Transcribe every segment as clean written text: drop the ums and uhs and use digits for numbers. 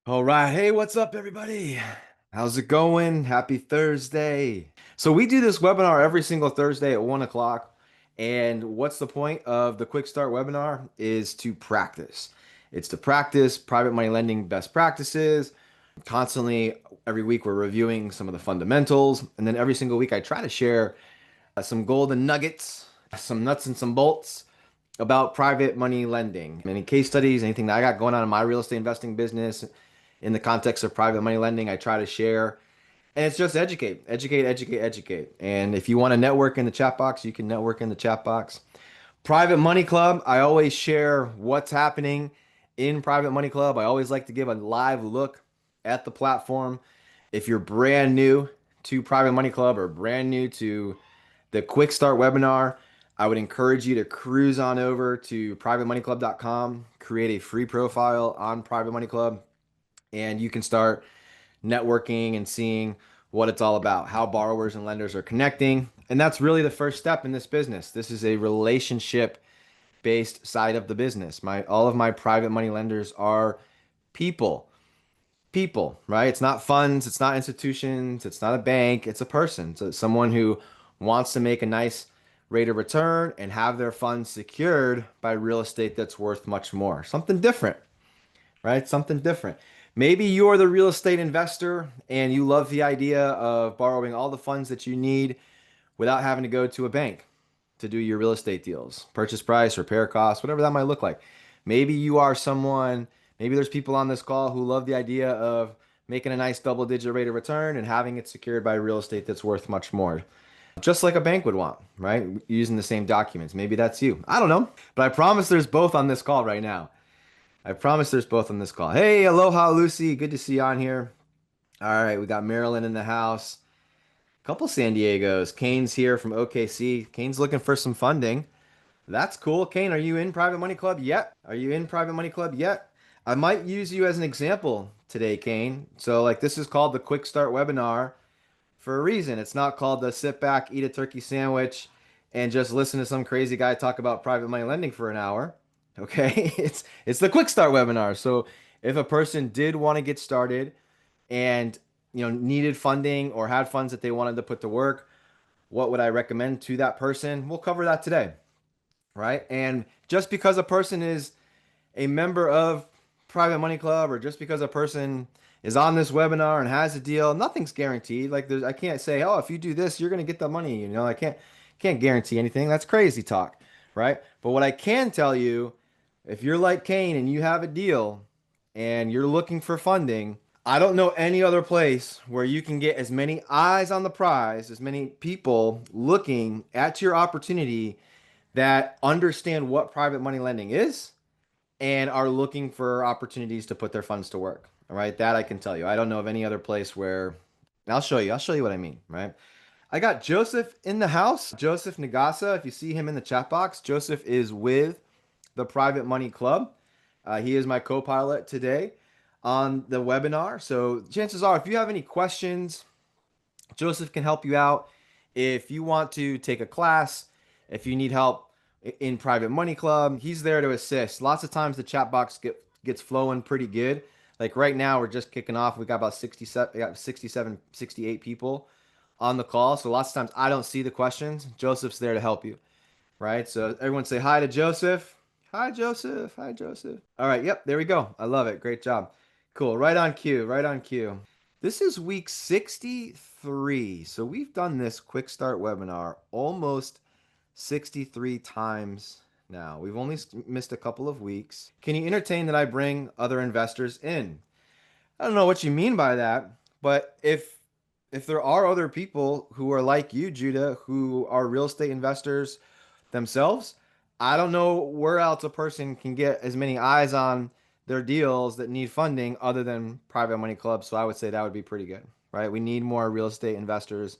All right. Hey, what's up, everybody? How's it going? Happy Thursday. So, we do this webinar every single Thursday at 1 o'clock. And what's the point of the Quick Start webinar? Is to practice. It's to practice private money lending best practices. Constantly, every week, we're reviewing some of the fundamentals. And then every single week, I try to share some golden nuggets, some nuts and some bolts about private money lending. Any case studies, anything that I got going on in my real estate investing business in the context of private money lending, I try to share. And it's just educate, educate, educate, educate. And if you want to network in the chat box, you can network in the chat box. Private Money Club, I always share what's happening in Private Money Club. I always like to give a live look at the platform. If you're brand new to Private Money Club or brand new to the Quick Start webinar, I would encourage you to cruise on over to privatemoneyclub.com, create a free profile on Private Money Club, and you can start networking and seeing what it's all about, how borrowers and lenders are connecting. And that's really the first step in this business. This is a relationship based side of the business. My all of my private money lenders are people. People, right? It's not funds, it's not institutions, it's not a bank, it's a person. So it's someone who wants to make a nice rate of return and have their funds secured by real estate that's worth much more. Something different, right? Something different. Maybe you're the real estate investor and you love the idea of borrowing all the funds that you need without having to go to a bank to do your real estate deals, purchase price, repair costs, whatever that might look like. Maybe you are someone, maybe there's people on this call who love the idea of making a nice double digit rate of return and having it secured by real estate that's worth much more. Just like a bank would want, right? Using the same documents. Maybe that's you. I don't know. But I promise there's both on this call right now. I promise there's both on this call. Hey, aloha, Lucy. Good to see you on here. All right, we got Marilyn in the house. Couple San Diegos. Kane's here from OKC. Kane's looking for some funding. That's cool. Kane, are you in Private Money Club yet? Are you in Private Money Club yet? I might use you as an example today, Kane. So, like, this is called the Quick Start webinar for a reason. It's not called the sit back, eat a turkey sandwich, and just listen to some crazy guy talk about private money lending for an hour. Okay? It's the Quick Start webinar. So, if a person did want to get started and needed funding or had funds that they wanted to put to work, what would I recommend to that person? We'll cover that today, right? And just because a person is a member of Private Money Club or just because a person is on this webinar and has a deal, nothing's guaranteed. Like I can't say, oh, if you do this, you're gonna get the money. I can't guarantee anything. That's crazy talk, right? But what I can tell you, if you're like Kane and you have a deal and you're looking for funding, I don't know any other place where you can get as many eyes on the prize, as many people looking at your opportunity that understand what private money lending is and are looking for opportunities to put their funds to work. All right, that I can tell you. I don't know of any other place where I'll show you. I'll show you what I mean, right? I got Joseph in the house. Joseph Nagasa, if you see him in the chat box, Joseph is with the Private Money Club. He is my co-pilot today on the webinar. So chances are, if you have any questions, Joseph can help you out. If you want to take a class, if you need help in Private Money Club, he's there to assist. Lots of times the chat box gets flowing pretty good. Like right now, we're just kicking off. We got about 67, we got 67, 68 people on the call. So lots of times I don't see the questions. Joseph's there to help you, right? So everyone say hi to Joseph. Hi, Joseph. Hi, Joseph. All right. Yep. There we go. I love it. Great job. Cool. Right on cue. Right on cue. This is week 63. So we've done this quick start webinar almost 63 times now. We've only missed a couple of weeks. Can you entertain that I bring other investors in? I don't know what you mean by that, but if there are other people who are like you, Judah, who are real estate investors themselves, I don't know where else a person can get as many eyes on their deals that need funding other than private money clubs. So I would say that would be pretty good, right? We need more real estate investors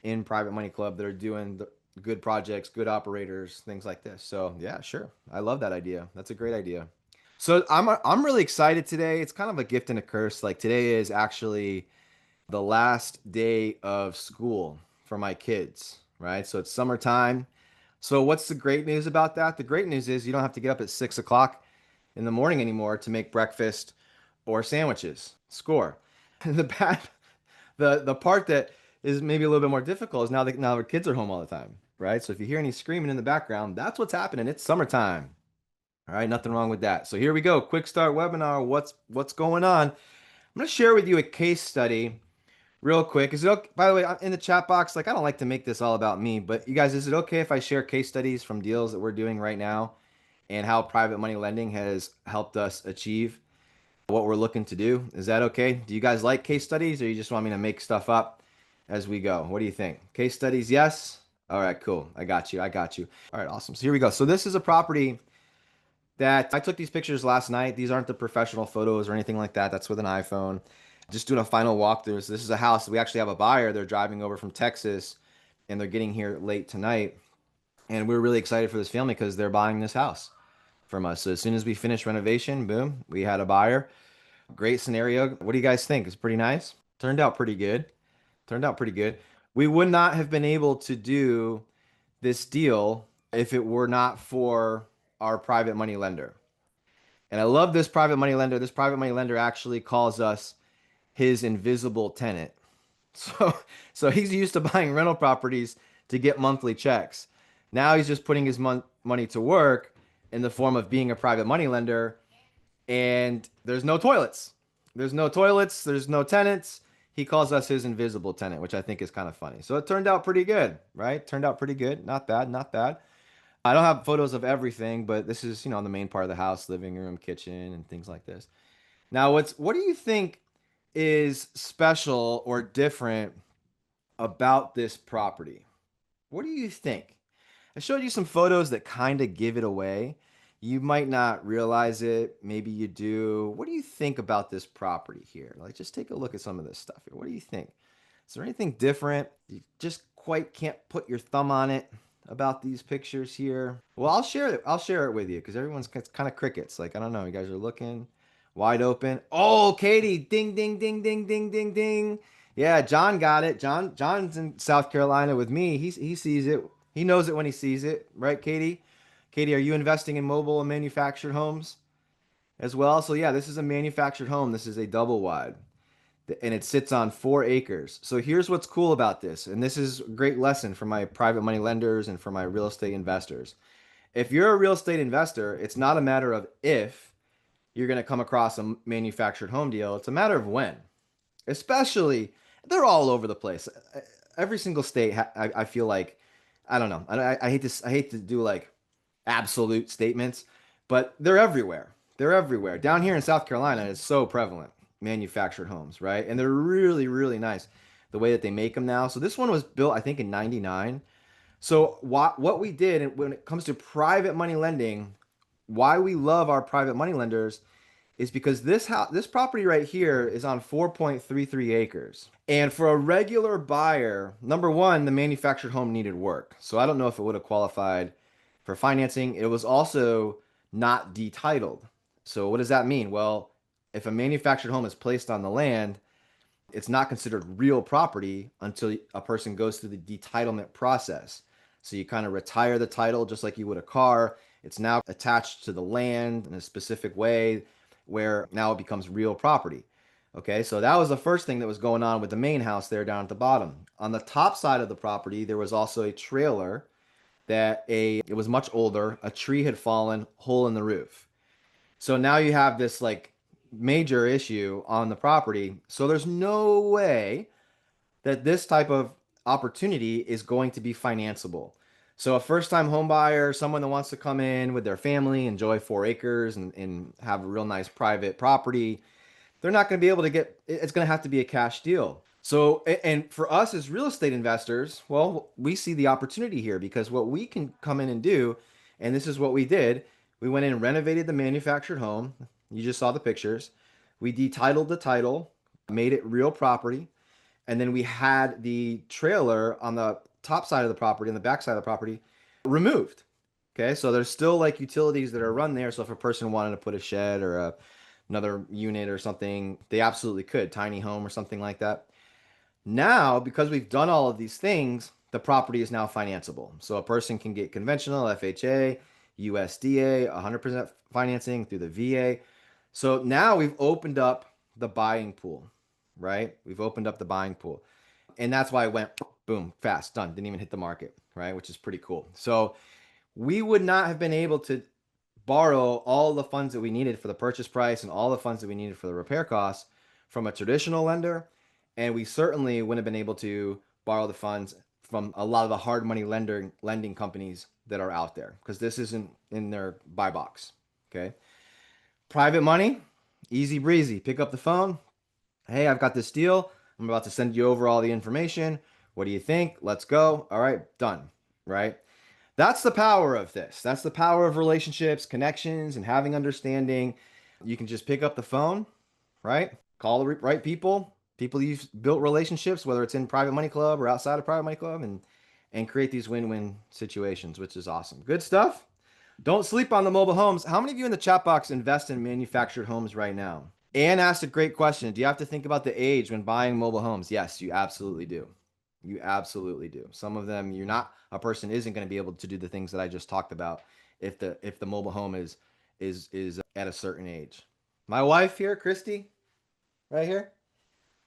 in private money club that are doing the good projects, good operators, things like this. So yeah, sure. I love that idea. That's a great idea. So I'm really excited today. It's kind of a gift and a curse. Like today is actually the last day of school for my kids, right? So it's summertime. So what's the great news about that? The great news is you don't have to get up at 6 o'clock in the morning anymore to make breakfast or sandwiches. Score. The bad, the part that is maybe a little bit more difficult is now the kids are home all the time, right? So if you hear any screaming in the background, that's what's happening. It's summertime. All right, nothing wrong with that. So here we go. Quick start webinar. What's going on? I'm going to share with you a case study real quick. Is it okay? By the way, in the chat box, like I don't like to make this all about me, but you guys, is it okay if I share case studies from deals that we're doing right now and how private money lending has helped us achieve what we're looking to do? Is that okay? Do you guys like case studies or you just want me to make stuff up as we go? What do you think? Case studies, yes? All right, cool. I got you. I got you. All right, awesome. So here we go. So this is a property that I took these pictures last night. These aren't the professional photos or anything like that. That's with an iPhone. Just doing a final walkthrough. So this is a house. We actually have a buyer. They're driving over from Texas and they're getting here late tonight. And we're really excited for this family because they're buying this house from us. So as soon as we finish renovation, boom, we had a buyer. Great scenario. What do you guys think? It's pretty nice. Turned out pretty good. Turned out pretty good. We would not have been able to do this deal if it were not for our private money lender. And I love this private money lender. This private money lender actually calls us his invisible tenant. So, so he's used to buying rental properties to get monthly checks. Now he's just putting his money to work in the form of being a private money lender. And there's no toilets. There's no toilets. There's no tenants. He calls us his invisible tenant, which I think is kind of funny. So it turned out pretty good, right? Turned out pretty good. Not bad, not bad. I don't have photos of everything, but this is, the main part of the house, living room, kitchen, and things like this. Now, what do you think is special or different about this property? What do you think? I showed you some photos that kind of give it away. You might not realize it. Maybe you do. What do you think about this property here? Like, just take a look at some of this stuff here. What do you think? Is there anything different? You just quite can't put your thumb on it about these pictures here. Well, I'll share it. I'll share it with you because everyone's kind of crickets. Like, I don't know. You guys are looking wide open. Oh, Katie, ding, ding, ding, ding, ding, ding, ding. Yeah, John got it. John's in South Carolina with me. He sees it. He knows it when he sees it, right, Katie? Katie, are you investing in mobile and manufactured homes as well? So yeah, this is a manufactured home. This is a double wide and it sits on 4 acres. So here's what's cool about this. And this is a great lesson for my private money lenders and for my real estate investors. If you're a real estate investor, it's not a matter of if you're going to come across a manufactured home deal. It's a matter of when. Especially, they're all over the place. Every single state, I feel like, I don't know. I hate this. I hate to do like absolute statements, but they're everywhere. They're everywhere. Down here in South Carolina, it's so prevalent, manufactured homes, right? And they're really, really nice the way that they make them now. So this one was built, I think, in 99. So what we did, and when it comes to private money lending, why we love our private money lenders is because this property right here is on 4.33 acres. And for a regular buyer, number one, the manufactured home needed work. So I don't know if it would have qualified for financing. It was also not detitled. So what does that mean? Well, if a manufactured home is placed on the land, it's not considered real property until a person goes through the detitlement process. So you kind of retire the title just like you would a car. It's now attached to the land in a specific way where now it becomes real property. Okay, so that was the first thing that was going on with the main house there down at the bottom. On the top side of the property, there was also a trailer it was much older. A tree had fallen, hole in the roof. So now you have this like major issue on the property. So there's no way that this type of opportunity is going to be financeable. So a first-time home buyer, someone that wants to come in with their family, enjoy 4 acres and have a real nice private property, they're not going to be able to it's going to have to be a cash deal. So, and for us as real estate investors, well, we see the opportunity here because what we can come in and do, and this is what we did, we went in and renovated the manufactured home. You just saw the pictures. We detitled the title, made it real property, and then we had the trailer on the top side of the property and the back side of the property removed. Okay, so there's still like utilities that are run there. So if a person wanted to put a shed or another unit or something, they absolutely could, tiny home or something like that. Now, because we've done all of these things, the property is now financeable. So a person can get conventional, FHA, USDA, 100% financing through the VA. So now we've opened up the buying pool, right? We've opened up the buying pool. And that's why it went boom, fast, done. Didn't even hit the market, right? Which is pretty cool. So we would not have been able to borrow all the funds that we needed for the purchase price and all the funds that we needed for the repair costs from a traditional lender. And we certainly wouldn't have been able to borrow the funds from a lot of the hard money lending companies that are out there because this isn't in their buy box. Okay. Private money, easy breezy. Pick up the phone. Hey, I've got this deal. I'm about to send you over all the information. What do you think? Let's go. All right, done. Right? That's the power of this. That's the power of relationships, connections, and having understanding. You can just pick up the phone, right? Call the right people, people you've built relationships, whether it's in private money club or outside of private money club, and create these win-win situations, which is awesome. Good stuff. Don't sleep on the mobile homes. How many of you in the chat box invest in manufactured homes right now? Anne asked a great question. Do you have to think about the age when buying mobile homes? Yes, you absolutely do. You absolutely do. Some of them you're not a person isn't going to be able to do the things that I just talked about if the mobile home is at a certain age. My wife here, Christy, right here,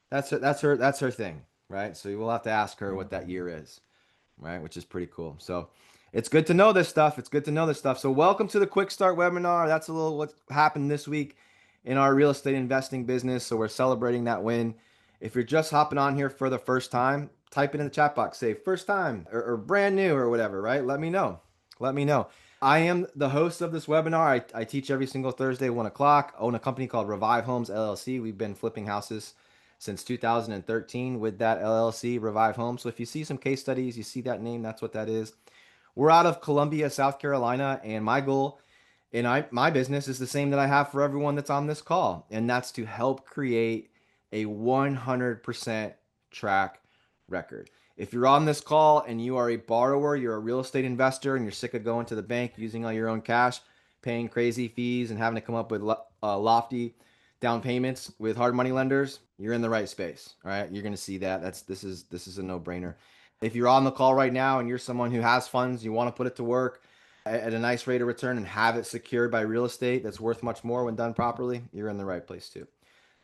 that's her thing, right? So we'll have to ask her what that year is, right? Which is pretty cool. So it's good to know this stuff. It's good to know this stuff. So welcome to the Quick Start webinar. That's a little what happened this week in our real estate investing business. So we're celebrating that win. If you're just hopping on here for the first time, type it in the chat box. Say first time or brand new or whatever, right? Let me know. Let me know. I am the host of this webinar. I teach every single Thursday, 1 o'clock. I own a company called Revive Homes LLC. We've been flipping houses since 2013 with that LLC, Revive Homes. So if you see some case studies, you see that name, that's what that is. We're out of Columbia, South Carolina, and my goal in my business is the same that I have for everyone that's on this call, and that's to help create a 100% track record. If you're on this call and you are a borrower, you're a real estate investor, and you're sick of going to the bank using all your own cash, paying crazy fees, and having to come up with lofty down payments with hard money lenders, you're in the right space. All right, you're going to see that. This is a no-brainer. If you're on the call right now and you're someone who has funds, you want to put it to work at a nice rate of return and have it secured by real estate that's worth much more when done properly, you're in the right place too.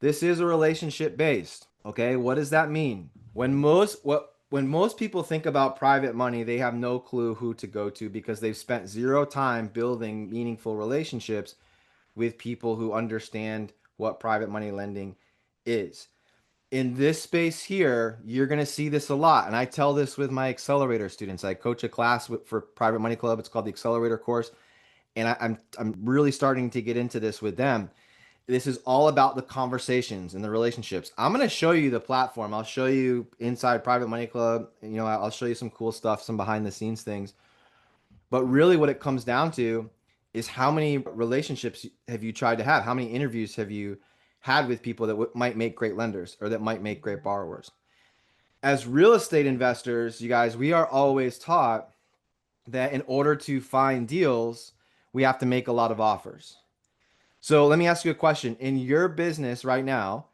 This is a relationship based. Okay, what does that mean? When most people think about private money, they have no clue who to go to because they've spent zero time building meaningful relationships with people who understand what private money lending is. In this space here, you're going to see this a lot. And I tell this with my accelerator students. I coach a class for Private Money Club. It's called the Accelerator course. And I'm really starting to get into this with them. This is all about the conversations and the relationships. I'm going to show you the platform. I'll show you inside Private Money Club. I'll show you some cool stuff, some behind the scenes things. But really what it comes down to is how many relationships have you tried to have? How many interviews have you had with people that might make great lenders or that might make great borrowers? As real estate investors, you guys, we are always taught that in order to find deals, we have to make a lot of offers. So let me ask you a question. In your business right now,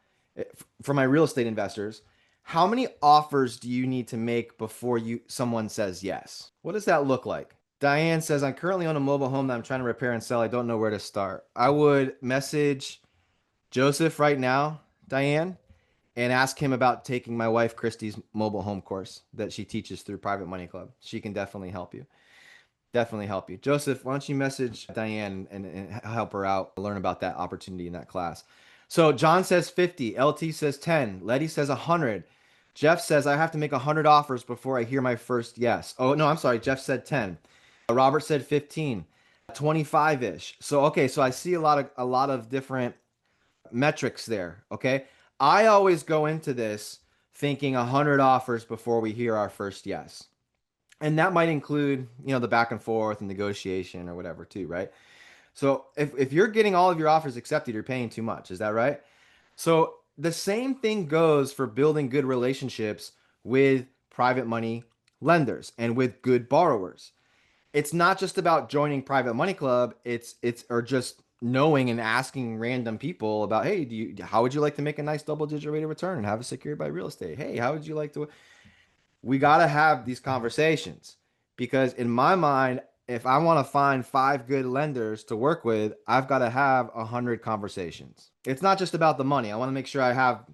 for my real estate investors, how many offers do you need to make before someone says yes? What does that look like? Diane says, I'm currently on a mobile home that I'm trying to repair and sell. I don't know where to start. I would message Joseph right now, Diane, and ask him about taking my wife Christy's mobile home course that she teaches through Private Money Club. She can definitely help you. Definitely help you. Joseph, why don't you message Diane and help her out, learn about that opportunity in that class. So John says 50, LT says 10, Letty says 100. Jeff says I have to make 100 offers before I hear my first yes. Oh, no, I'm sorry. Jeff said 10. Robert said 15, 25-ish. So okay, so I see a lot of different metrics there. Okay. I always go into this thinking 100 offers before we hear our first yes. And that might include, the back and forth and negotiation or whatever too, right? So if you're getting all of your offers accepted, you're paying too much. Is that right? So the same thing goes for building good relationships with private money lenders and with good borrowers. It's not just about joining Private Money Club. It's or just knowing and asking random people about, hey, how would you like to make a nice double-digit rate of return and have it secured by real estate? Hey, how would you like to? We got to have these conversations because in my mind, if I want to find 5 good lenders to work with, I've got to have 100 conversations. It's not just about the money. I want to make sure I have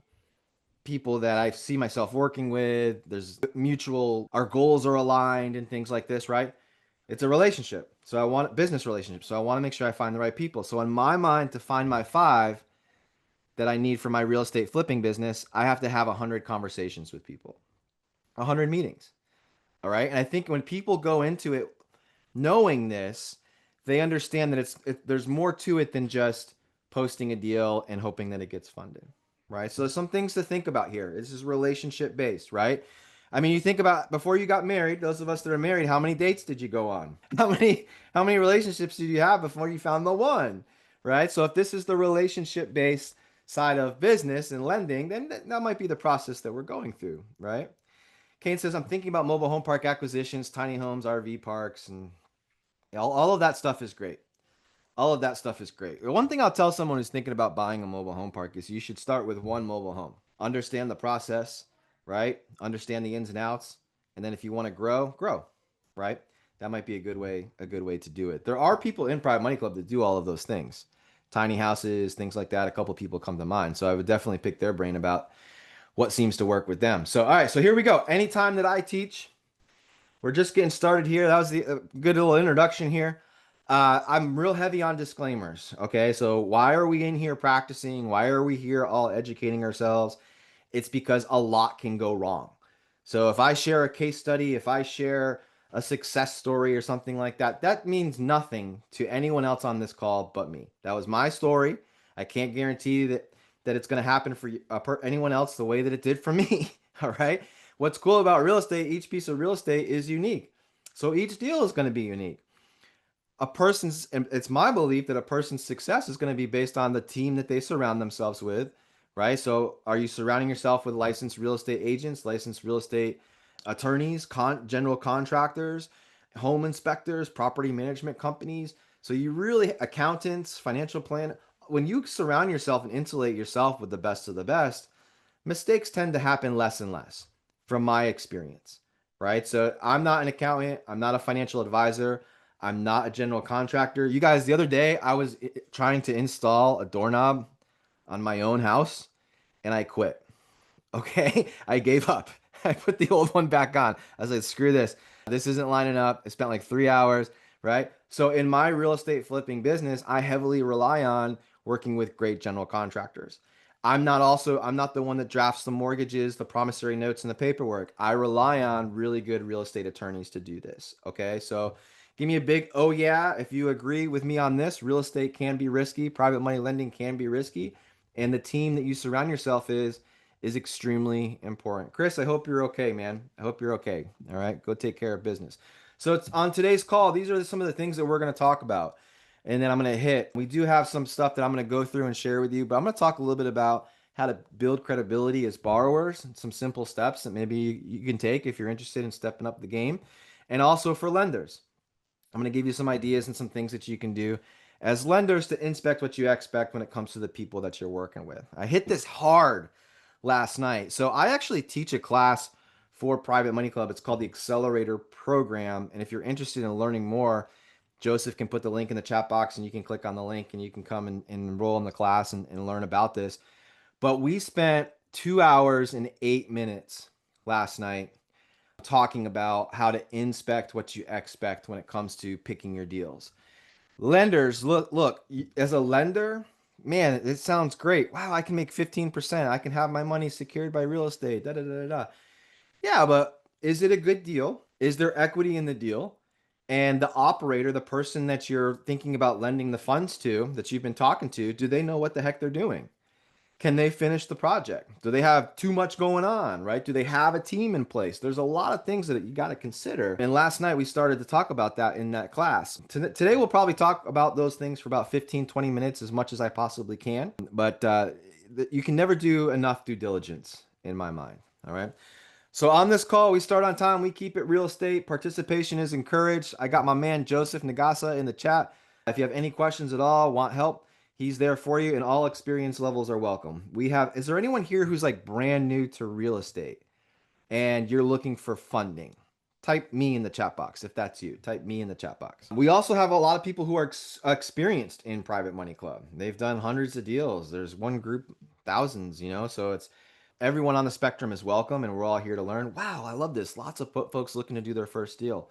people that I see myself working with. There's mutual, our goals are aligned and things like this, right? It's a relationship. So I want business relationship. So I want to make sure I find the right people. So in my mind, to find my 5 that I need for my real estate flipping business, I have to have 100 conversations with people, 100 meetings. All right. And I think when people go into it knowing this, they understand that there's more to it than just posting a deal and hoping that it gets funded, right? So there's some things to think about here. This is relationship based, right? I mean, you think about before you got married, those of us that are married, how many dates did you go on? How many relationships did you have before you found the one, right? So if this is the relationship based side of business and lending, then that might be the process that we're going through, right? Kane says, I'm thinking about mobile home park acquisitions, tiny homes, RV parks, and all of that stuff is great. All of that stuff is great. One thing I'll tell someone who's thinking about buying a mobile home park is you should start with one mobile home. Understand the process, right? Understand the ins and outs. And then if you want to grow, right? That might be a good way to do it. There are people in Private Money Club that do all of those things. Tiny houses, things like that. A couple people come to mind. So I would definitely pick their brain about what seems to work with them. So, all right, so here we go. Anytime that I teach, we're just getting started here. That was the good little introduction here. I'm real heavy on disclaimers. Okay, so why are we in here practicing? Why are we here all educating ourselves? It's because a lot can go wrong. So if I share a case study, if I share a success story or something like that, that means nothing to anyone else on this call but me. That was my story. I can't guarantee that it's going to happen for anyone else the way that it did for me. All right. What's cool about real estate, each piece of real estate is unique. So each deal is going to be unique. It's my belief that a person's success is going to be based on the team that they surround themselves with, right? So are you surrounding yourself with licensed real estate agents, licensed real estate attorneys, general contractors, home inspectors, property management companies? So you really, accountants, financial plan, when you surround yourself and insulate yourself with the best of the best, mistakes tend to happen less and less from my experience, right? So I'm not an accountant, I'm not a financial advisor, I'm not a general contractor. You guys, the other day I was trying to install a doorknob on my own house and I quit. Okay, I gave up. I put the old one back on. I was like, screw this. This isn't lining up. I spent like 3 hours, right? So in my real estate flipping business, I heavily rely on working with great general contractors. I'm not the one that drafts the mortgages, the promissory notes, and the paperwork. I rely on really good real estate attorneys to do this. Okay, so give me a big oh yeah if you agree with me on this. Real estate can be risky, private money lending can be risky, and the team that you surround yourself is extremely important. Chris, I hope you're okay, man. I hope you're okay. All right, go take care of business. So it's on today's call. These are some of the things that we're going to talk about. And then I'm going to hit. We do have some stuff that I'm going to go through and share with you, but I'm going to talk a little bit about how to build credibility as borrowers, and some simple steps that maybe you can take if you're interested in stepping up the game. And also for lenders, I'm going to give you some ideas and some things that you can do as lenders to inspect what you expect when it comes to the people that you're working with. I hit this hard last night. So I actually teach a class for Private Money Club. It's called the Accelerator Program. And if you're interested in learning more, Joseph can put the link in the chat box and you can click on the link and you can come and enroll in the class and learn about this. But we spent 2 hours and 8 minutes last night talking about how to inspect what you expect when it comes to picking your deals. Lenders, look, as a lender, man, it sounds great. Wow, I can make 15%. I can have my money secured by real estate. Da da da da da. Yeah, but is it a good deal? Is there equity in the deal? And the operator, the person that you're thinking about lending the funds to, that you've been talking to, do they know what the heck they're doing? Can they finish the project? Do they have too much going on, right? Do they have a team in place? There's a lot of things that you got to consider. And last night we started to talk about that in that class. Today we'll probably talk about those things for about 15, 20 minutes, as much as I possibly can. But you can never do enough due diligence in my mind. All right. So on this call, we start on time. We keep it real estate. Participation is encouraged. I got my man Joseph Nagasa in the chat. If you have any questions at all, want help, he's there for you, and all experience levels are welcome. Is there anyone here who's like brand new to real estate and you're looking for funding? type me in the chat box if that's you. Type me in the chat box. We also have a lot of people who are experienced in Private Money Club. They've done hundreds of deals. There's one group, thousands, so it's everyone on the spectrum is welcome, and we're all here to learn. Wow, I love this. Lots of folks looking to do their first deal.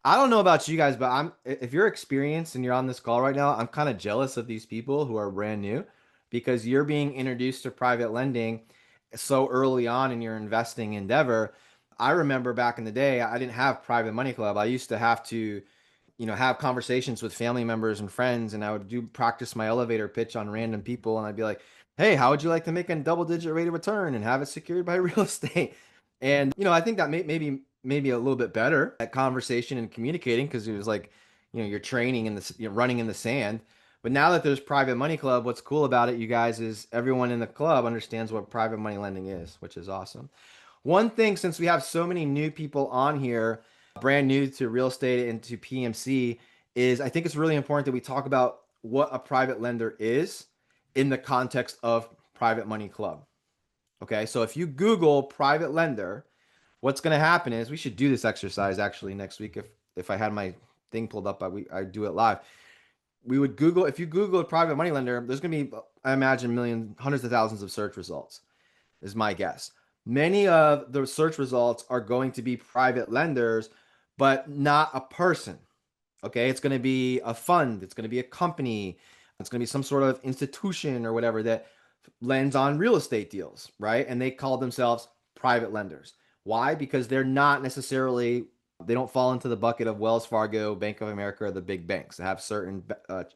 I don't know about you guys, but if you're experienced and you're on this call right now, I'm kind of jealous of these people who are brand new because you're being introduced to private lending so early on in your investing endeavor. I remember back in the day, I didn't have Private Money Club. I used to have to, have conversations with family members and friends, and I would do practice my elevator pitch on random people, and I'd be like, "Hey, how would you like to make a double-digit rate of return and have it secured by real estate?" And I think that maybe a little bit better at conversation and communicating because it was like, you're training in the you're running in the sand. But now that there's Private Money Club, what's cool about it, you guys, is everyone in the club understands what private money lending is, which is awesome. One thing, since we have so many new people on here, brand new to real estate and to PMC, is I think it's really important that we talk about what a private lender is in the context of Private Money Club. Okay, so if you Google private lender, what's going to happen is we should do this exercise actually next week. If I had my thing pulled up, I'd do it live. We would Google, if you Google a private money lender, there's going to be, I imagine, hundreds of thousands of search results, is my guess. Many of the search results are going to be private lenders, but not a person. Okay, it's going to be a fund, it's going to be a company, it's going to be some sort of institution or whatever that lends on real estate deals, right? And they call themselves private lenders. Why? Because they're not necessarily, they don't fall into the bucket of Wells Fargo, Bank of America, or the big banks. They have certain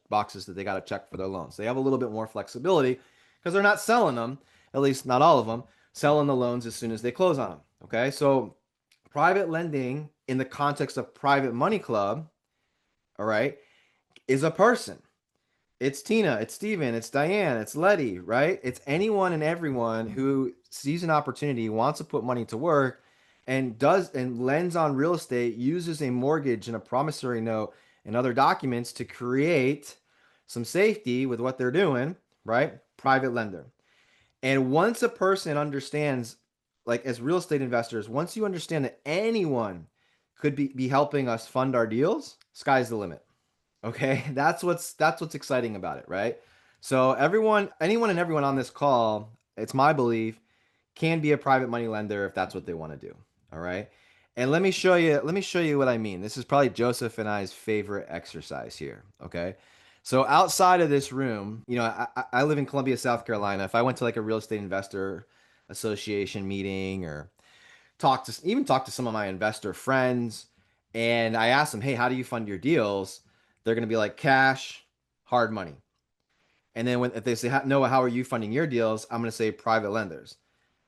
boxes that they got to check for their loans. They have a little bit more flexibility because they're not selling them, at least not all of them, selling the loans as soon as they close on them. Okay, so private lending in the context of Private Money Club, all right, is a person. It's Tina, it's Steven, it's Diane, it's Letty, right? It's anyone and everyone who sees an opportunity, wants to put money to work, and lends on real estate, uses a mortgage and a promissory note and other documents to create some safety with what they're doing, right? Private lender. And once a person understands, like as real estate investors, once you understand that anyone could be helping us fund our deals, sky's the limit. Okay, that's what's exciting about it, right? So anyone and everyone on this call, it's my belief, can be a private money lender if that's what they want to do. All right. And let me show you what I mean. This is probably Joseph and I's favorite exercise here. Okay. So outside of this room, I live in Columbia, South Carolina. If I went to like a real estate investor association meeting or talk to some of my investor friends, and I ask them, hey, how do you fund your deals? They're going to be like cash, hard money. And then if they say, Noah, how are you funding your deals? I'm going to say private lenders.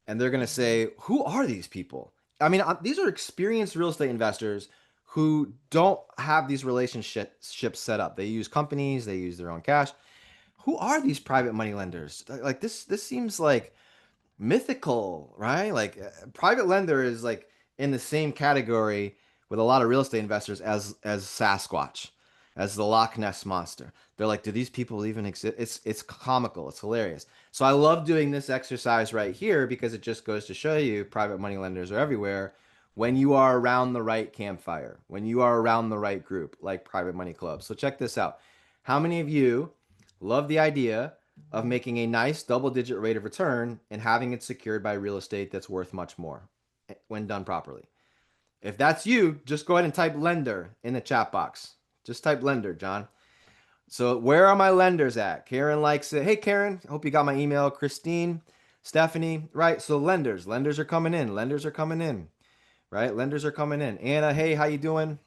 And they're going to say, who are these people? I mean, these are experienced real estate investors who don't have these relationships set up. They use companies, they use their own cash. Who are these private money lenders? Like this seems like mythical, right? Like private lender is like in the same category with a lot of real estate investors as Sasquatch, as the Loch Ness monster. They're like, do these people even exist? It's comical, it's hilarious. So I love doing this exercise right here because it just goes to show you private money lenders are everywhere when you are around the right campfire, when you are around the right group, like Private Money Club. So check this out. How many of you love the idea of making a nice double-digit rate of return and having it secured by real estate that's worth much more when done properly? If that's you, just go ahead and type lender in the chat box. Just type lender, John. So where are my lenders at? Karen likes it. Hey, Karen, hope you got my email. Christine, Stephanie, right? So lenders are coming in. Lenders are coming in, right? Lenders are coming in. Anna, hey, how you doing?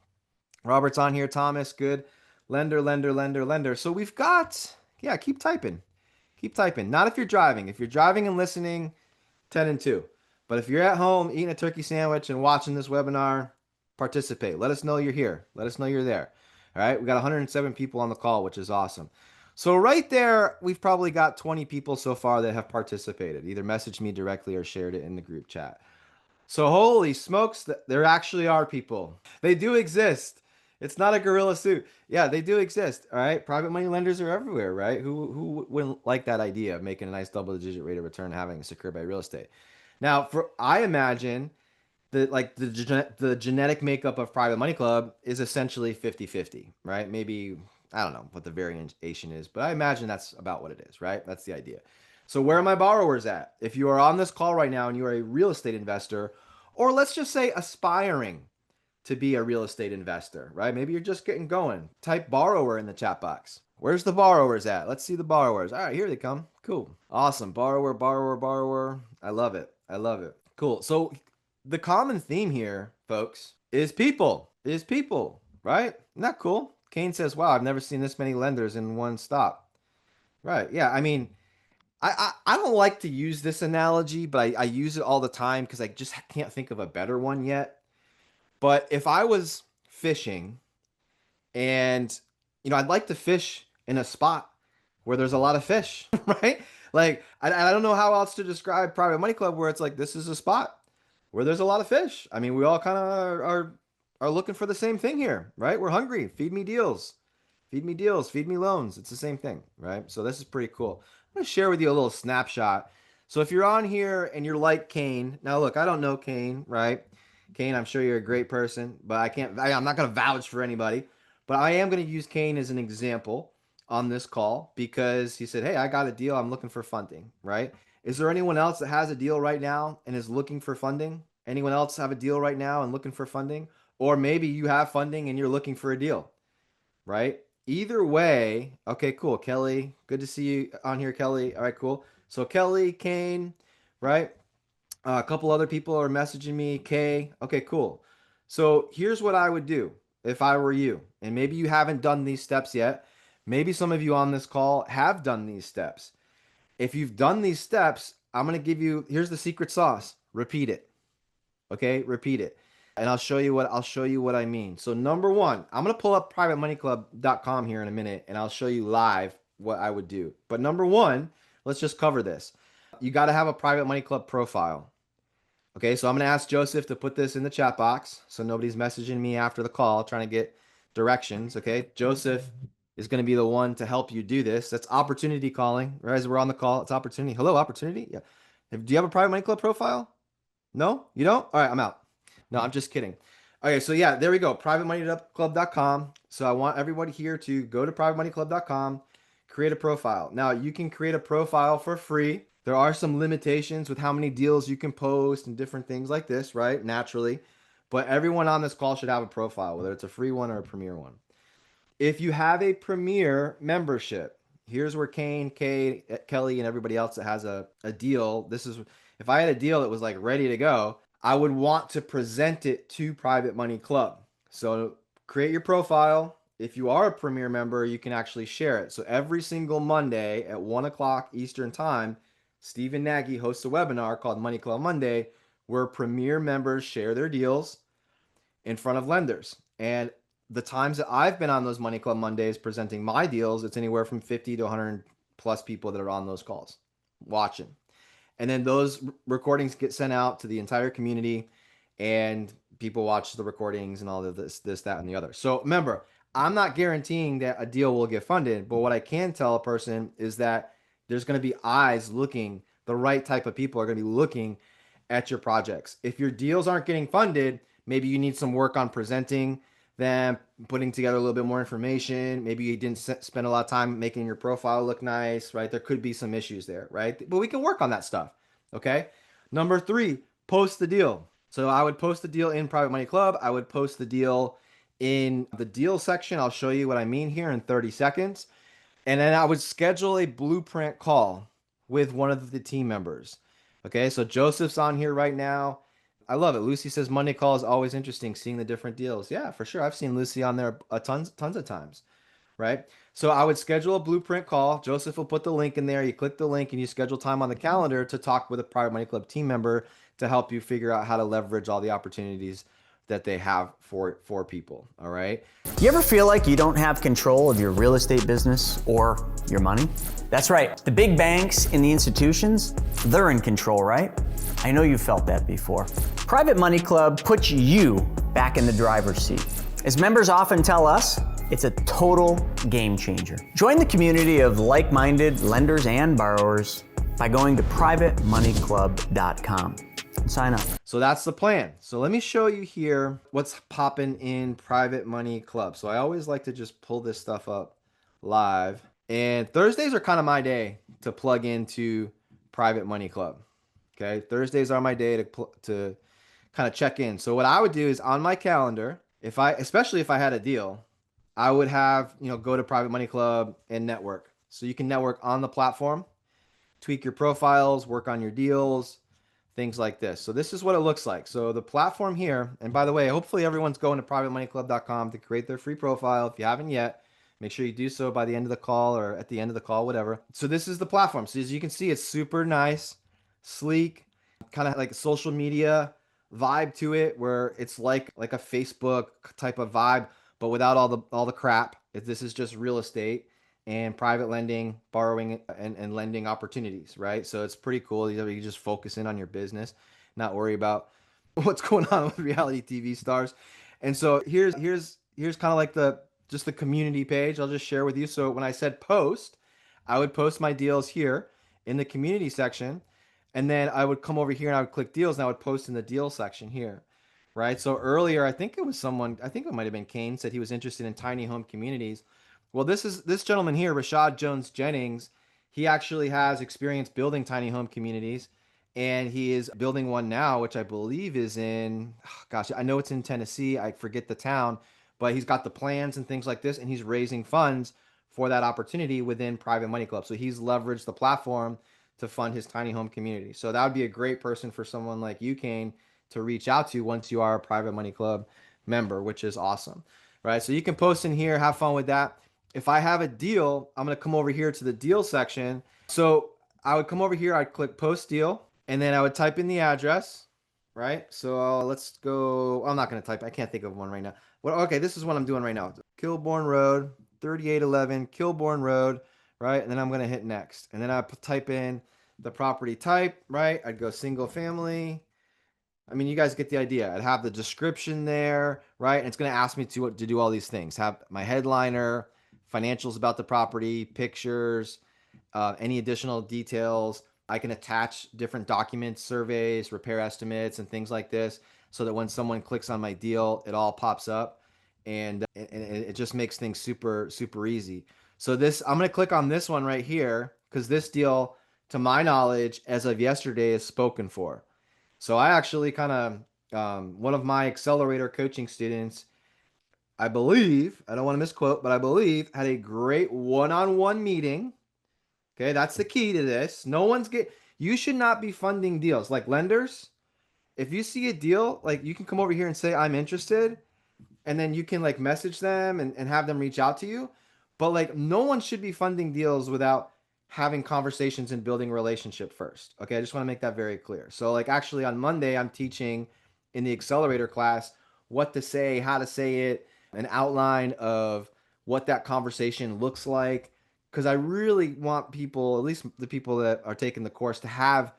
Robert's on here. Thomas, good. Lender. So we've got, yeah, keep typing. Keep typing. Not if you're driving. If you're driving and listening, 10 and 2. But if you're at home eating a turkey sandwich and watching this webinar, participate. Let us know you're here. Let us know you're there. All right. We got 107 people on the call, which is awesome. So right there, we've probably got 20 people so far that have participated, either messaged me directly or shared it in the group chat. So holy smokes, there actually are people. They do exist. It's not a gorilla suit. Yeah, they do exist. All right. Private money lenders are everywhere, right? Who wouldn't like that idea of making a nice double digit rate of return having it secured by real estate? Now, I imagine the genetic makeup of Private Money Club is essentially 50-50, right? Maybe, I don't know what the variation is, but I imagine that's about what it is, right? That's the idea. So where are my borrowers at? If you are on this call right now and you are a real estate investor, or let's just say aspiring to be a real estate investor, right? Maybe you're just getting going. Type borrower in the chat box. Where's the borrowers at? Let's see the borrowers. All right, here they come. Cool. Awesome. Borrower, borrower, borrower. I love it. I love it. Cool. So the common theme here, folks, is people. Is people, right? Isn't that cool? Kane says, wow, I've never seen this many lenders in one stop. Right. Yeah. I mean, I don't like to use this analogy, but I use it all the time because I just can't think of a better one yet. But if I was fishing and, I'd like to fish in a spot where there's a lot of fish, right? Like, I don't know how else to describe Private Money Club where it's like, this is a spot where there's a lot of fish. I mean, we all kind of are looking for the same thing here, right? We're hungry. Feed me deals. Feed me deals. Feed me loans. It's the same thing, right? So this is pretty cool. I'm going to share with you a little snapshot. So if you're on here and you're like Kane, now look, I don't know Kane, right? Kane, I'm sure you're a great person, but I'm not going to vouch for anybody, but I am going to use Kane as an example on this call because he said, hey, I got a deal. I'm looking for funding, right? Is there anyone else that has a deal right now and is looking for funding? Anyone else have a deal right now and looking for funding? Or maybe you have funding and you're looking for a deal, right? Either way, okay, cool. Kelly, good to see you on here, Kelly. All right, cool. So Kelly, Kane, right? A couple other people are messaging me. Kay, okay, cool. So here's what I would do if I were you. And maybe you haven't done these steps yet. Maybe some of you on this call have done these steps. If you've done these steps, I'm going to give you, here's the secret sauce. Repeat it. Okay, repeat it. And I'll show you what I mean. So number one, I'm going to pull up privatemoneyclub.com here in a minute and I'll show you live what I would do. But number one, let's just cover this. You got to have a Private Money Club profile. Okay, so I'm going to ask Joseph to put this in the chat box so nobody's messaging me after the call trying to get directions. Okay, Joseph is going to be the one to help you do this. That's opportunity calling. Right as we're on the call, it's opportunity. Hello, opportunity. Yeah. Do you have a Private Money Club profile? No, you don't? All right, I'm out. No, I'm just kidding. Okay, so yeah, there we go. privatemoneyclub.com. So I want everybody here to go to privatemoneyclub.com, create a profile. Now, you can create a profile for free. There are some limitations with how many deals you can post and different things like this, right? Naturally. But everyone on this call should have a profile, whether it's a free one or a premier one. If you have a premier membership, here's where Kane, Kay, Kelly, and everybody else that has a deal. This is, if I had a deal that was like ready to go, I would want to present it to Private Money Club. So create your profile. If you are a premier member, you can actually share it. So every single Monday at 1 o'clock Eastern time, Stephen Nagy hosts a webinar called Money Club Monday, where premier members share their deals in front of lenders. And the times that I've been on those Money Club Mondays presenting my deals, it's anywhere from 50 to 100 plus people that are on those calls watching. And then those recordings get sent out to the entire community and people watch the recordings and all of this, that, and the other. So remember, I'm not guaranteeing that a deal will get funded, but what I can tell a person is that there's going to be eyes looking, the right type of people are going to be looking at your projects. If your deals aren't getting funded, maybe you need some work on presenting them, putting together a little bit more information. Maybe you didn't spend a lot of time making your profile look nice, right? There could be some issues there, right? But we can work on that stuff, okay? Number 3, post the deal. So I would post the deal in Private Money Club. I would post the deal in the deal section. I'll show you what I mean here in 30 seconds. And then I would schedule a blueprint call with one of the team members. Okay, so Joseph's on here right now. I love it. Lucy says Monday call is always interesting, seeing the different deals. Yeah, for sure. I've seen Lucy on there tons of times, right? So I would schedule a blueprint call. Joseph will put the link in there. You click the link and you schedule time on the calendar to talk with a Private Money Club team member to help you figure out how to leverage all the opportunities that they have for people, all right? You ever feel like you don't have control of your real estate business or your money? That's right. The big banks and the institutions, they're in control, right? I know you felt that before. Private Money Club puts you back in the driver's seat. As members often tell us, it's a total game changer. Join the community of like-minded lenders and borrowers by going to privatemoneyclub.com. and sign up. So that's the plan. So let me show you here what's popping in Private Money Club. So I always like to just pull this stuff up live. And Thursdays are kind of my day to plug into Private Money Club. Okay, Thursdays are my day to kind of check in. So what I would do is on my calendar, if I especially if I had a deal, I would have, go to Private Money Club and network. So you can network on the platform, tweak your profiles, work on your deals, things like this. So this is what it looks like. So the platform here, and by the way, hopefully everyone's going to privatemoneyclub.com to create their free profile. If you haven't yet, make sure you do so by the end of the call or at the end of the call, whatever. So this is the platform. So as you can see, it's super nice, sleek, kind of like a social media vibe to it, where it's like a Facebook type of vibe, but without all the crap. This is just real estate and private lending, borrowing, and lending opportunities, right? So it's pretty cool. You can just focus in on your business, not worry about what's going on with reality TV stars. And so here's kind of like the community page. I'll just share with you. So when I said post, I would post my deals here in the community section, and then I would come over here and I would click deals and I would post in the deal section here. Right. So earlier, I think it was someone, I think it might have been Kane, said he was interested in tiny home communities. Well, this gentleman here, Rashad Jones Jennings. He actually has experience building tiny home communities, and he is building one now, which I believe is in, gosh, I know it's in Tennessee. I forget the town, but he's got the plans and things like this, and he's raising funds for that opportunity within Private Money Club. So he's leveraged the platform to fund his tiny home community. So that would be a great person for someone like you, Kane, to reach out to once you are a Private Money Club member, which is awesome, right? So you can post in here, have fun with that. If I have a deal, I'm going to come over here to the deal section. So I would come over here, I'd click post deal, and then I would type in the address, right? So let's go. I'm not going to type. I can't think of one right now. Well, okay, this is what I'm doing right now. Kilbourne Road, 3811 Kilbourne Road, right? And then I'm going to hit next. And then I type in the property type, right? I'd go single family. I mean, you guys get the idea. I'd have the description there, right? And it's going to ask me to do all these things. Have my headliner, financials about the property, pictures, any additional details. I can attach different documents, surveys, repair estimates, and things like this, so that when someone clicks on my deal, it all pops up, and it just makes things super, super easy. So I'm going to click on this one right here because this deal, to my knowledge, as of yesterday, is spoken for. So I actually kind of, one of my accelerator coaching students, I believe, I don't want to misquote, but I believe had a great one-on-one meeting. Okay, that's the key to this. You should not be funding deals like lenders. If you see a deal, like you can come over here and say, I'm interested, and then you can like message them and have them reach out to you. But like no one should be funding deals without having conversations and building a relationship first. Okay, I just want to make that very clear. So like actually on Monday, I'm teaching in the accelerator class what to say, how to say it, an outline of what that conversation looks like. Because I really want people, at least the people that are taking the course, to have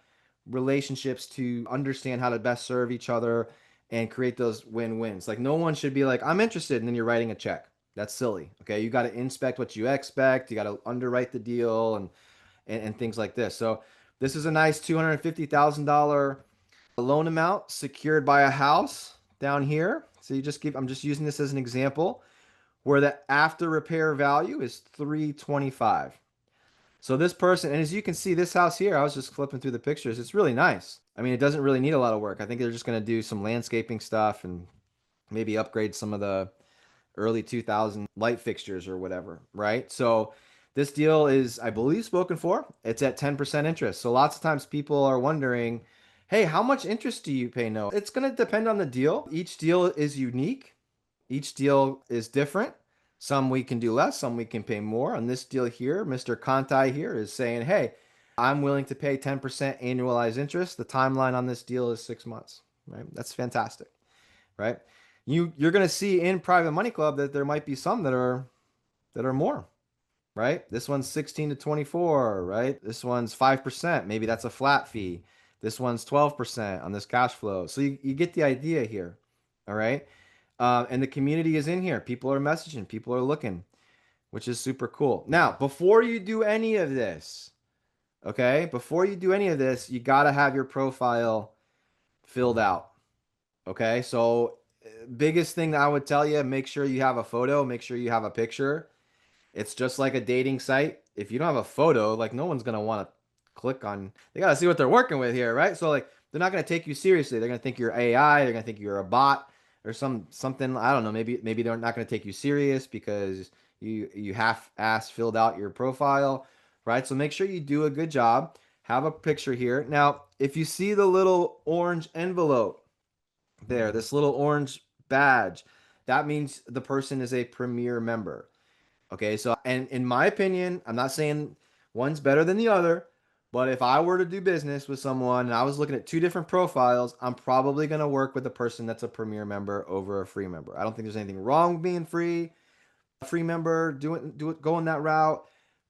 relationships, to understand how to best serve each other and create those win-wins. Like no one should be like, I'm interested, and then you're writing a check. That's silly. Okay, you got to inspect what you expect. You got to underwrite the deal and things like this. So this is a nice $250,000 loan amount secured by a house down here. So I'm just using this as an example where the after repair value is 325. So this person, and as you can see, this house here, I was just flipping through the pictures. It's really nice. I mean, it doesn't really need a lot of work. I think they're just going to do some landscaping stuff and maybe upgrade some of the early 2000 light fixtures or whatever, right? So this deal is, I believe, spoken for. It's at 10% interest. So lots of times people are wondering, hey, how much interest do you pay? No, it's going to depend on the deal. Each deal is unique. Each deal is different. Some we can do less, some we can pay more. On this deal here, Mr. Conti here is saying, hey, I'm willing to pay 10% annualized interest. The timeline on this deal is 6 months, right? That's fantastic, right? You're going to see in Private Money Club that there might be some that are more, right? This one's 16 to 24, right? This one's 5%. Maybe that's a flat fee. This one's 12% on this cash flow. So you get the idea here, all right? And the community is in here. People are messaging. People are looking, which is super cool. Now, before you do any of this, okay? Before you do any of this, you got to have your profile filled out. Okay, so biggest thing that I would tell you, make sure you have a photo, make sure you have a picture. It's just like a dating site. If you don't have a photo, like no one's gonna want to click on. They gotta see what they're working with here, right? So like they're not gonna take you seriously. They're gonna think you're AI. They're gonna think you're a bot or something. I don't know. Maybe they're not gonna take you serious because you half-ass filled out your profile, right? So make sure you do a good job. Have a picture here. Now, if you see the little orange envelope there, this little orange badge, that means the person is a premier member. Okay, so and in my opinion, I'm not saying one's better than the other, but if I were to do business with someone and I was looking at two different profiles, I'm probably going to work with a person that's a premier member over a free member. I don't think there's anything wrong with being free, a free member, going that route.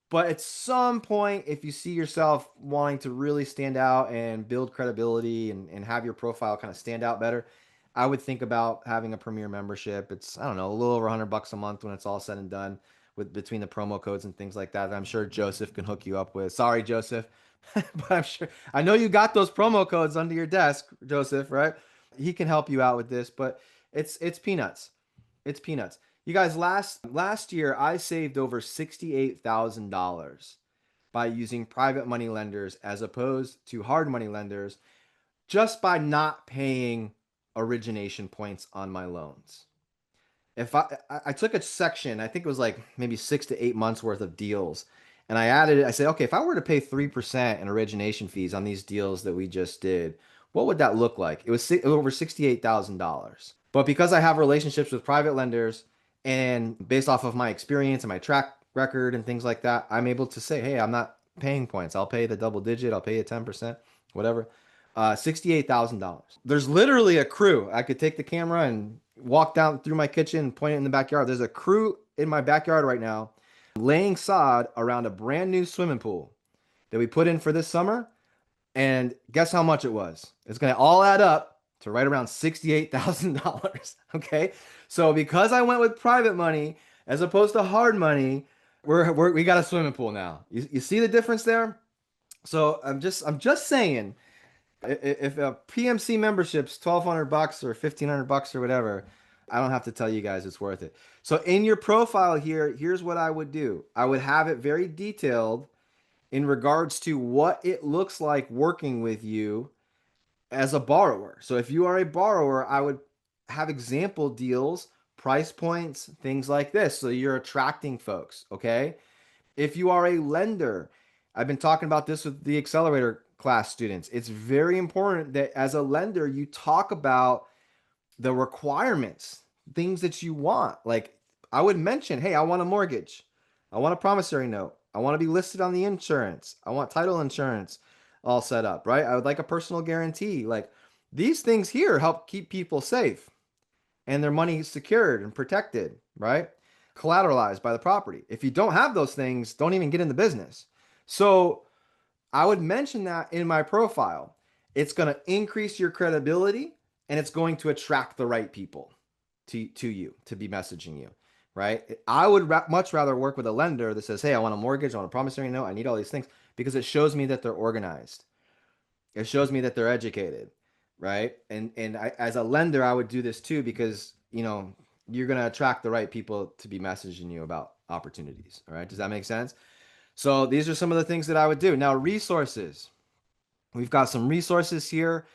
But at some point, if you see yourself wanting to really stand out and build credibility and have your profile kind of stand out better, I would think about having a premier membership. It's, I don't know, a little over $100 a month when it's all said and done with between the promo codes and things like that. I'm sure Joseph can hook you up with. Sorry, Joseph, but I'm sure I know you got those promo codes under your desk, Joseph, right? He can help you out with this, but it's peanuts. It's peanuts. You guys, last year I saved over $68,000 by using private money lenders as opposed to hard money lenders just by not paying origination points on my loans. If I took a section, I think it was like maybe 6 to 8 months worth of deals, and I added it. I said, okay, if I were to pay 3% in origination fees on these deals that we just did, what would that look like? It was over $68,000. But because I have relationships with private lenders and based off of my experience and my track record and things like that, I'm able to say, hey, I'm not paying points. I'll pay the double digit. I'll pay you 10%, whatever. $68,000. There's literally a crew. I could take the camera and walk down through my kitchen and point it in the backyard. There's a crew in my backyard right now laying sod around a brand new swimming pool that we put in for this summer. And guess how much it was? It's going to all add up to right around $68,000. Okay. So because I went with private money as opposed to hard money, we got a swimming pool now. You see the difference there? So I'm just saying, if a PMC membership's $1,200 or $1,500 or whatever, I don't have to tell you guys it's worth it. So in your profile here, here's what I would do. I would have it very detailed in regards to what it looks like working with you as a borrower. So if you are a borrower, I would have example deals, price points, things like this. So you're attracting folks, okay? If you are a lender, I've been talking about this with the accelerator class students. It's very important that as a lender, you talk about the requirements, things that you want. Like I would mention, hey, I want a mortgage. I want a promissory note. I want to be listed on the insurance. I want title insurance all set up, right? I would like a personal guarantee. Like these things here help keep people safe and their money secured and protected, right? Collateralized by the property. If you don't have those things, don't even get in the business. So I would mention that in my profile. It's going to increase your credibility and it's going to attract the right people to you to be messaging you, right? I would much rather work with a lender that says, hey, I want a mortgage, I want a promissory note, I need all these things because it shows me that they're organized. It shows me that they're educated, right? And as a lender, I would do this too because, you're going to attract the right people to be messaging you about opportunities, all right? Does that make sense? So these are some of the things that I would do. Now, resources. We've got some resources here.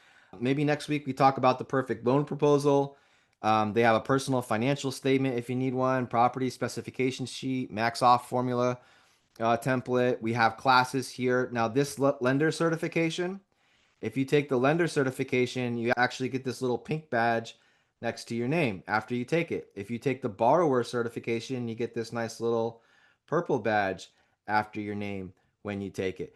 Maybe next week we talk about the perfect loan proposal. They have a personal financial statement if you need one, property specification sheet, max off formula template. We have classes here. Now, this lender certification, if you take the lender certification, you actually get this little pink badge next to your name after you take it. If you take the borrower certification, you get this nice little purple badge after your name when you take it.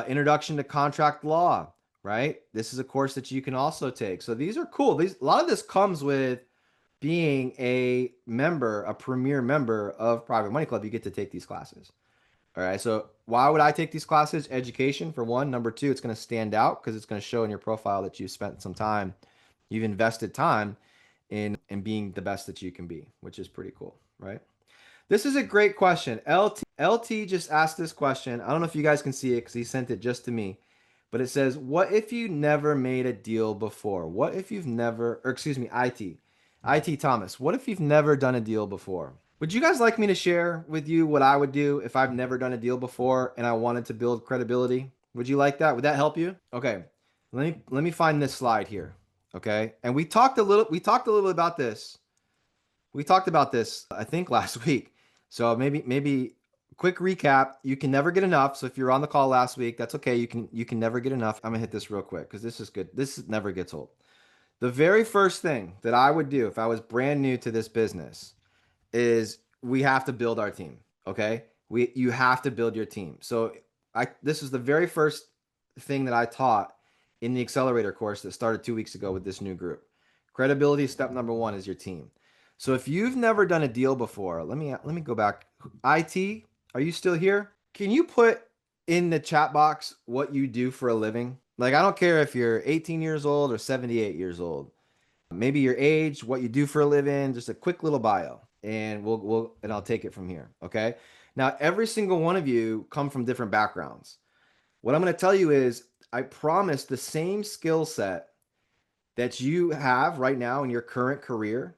Introduction to contract law, right? This is a course that you can also take. So these are cool. A lot of this comes with being a member, a premier member of Private Money Club. You get to take these classes. All right. So why would I take these classes? Education for one. Number two, it's going to stand out because it's going to show in your profile that you've spent some time, you've invested time in being the best that you can be, which is pretty cool, right? This is a great question. LT just asked this question. I don't know if you guys can see it because he sent it just to me. but it says, what if you never made a deal before? What if you've never, or excuse me, IT Thomas, what if you've never done a deal before? Would you guys like me to share with you what I would do if I've never done a deal before and I wanted to build credibility? Would you like that? Would that help you? Okay. Let me find this slide here. Okay? And we talked a little bit about this. We talked about this I think last week. So maybe quick recap. You can never get enough. So if you're on the call last week, that's okay. You can never get enough. I'm gonna hit this real quick because this is good. This never gets old. The very first thing that I would do if I was brand new to this business is we have to build our team. Okay. You have to build your team. So this is the very first thing that I taught in the accelerator course that started 2 weeks ago with this new group. Credibility step number one is your team. So if you've never done a deal before, let me go back. IT, are you still here? Can you put in the chat box what you do for a living? Like, I don't care if you're 18 years old or 78 years old. Maybe your age, what you do for a living, just a quick little bio, and I'll take it from here. Okay. Now, every single one of you come from different backgrounds. What I'm going to tell you is, I promise the same skill set that you have right now in your current career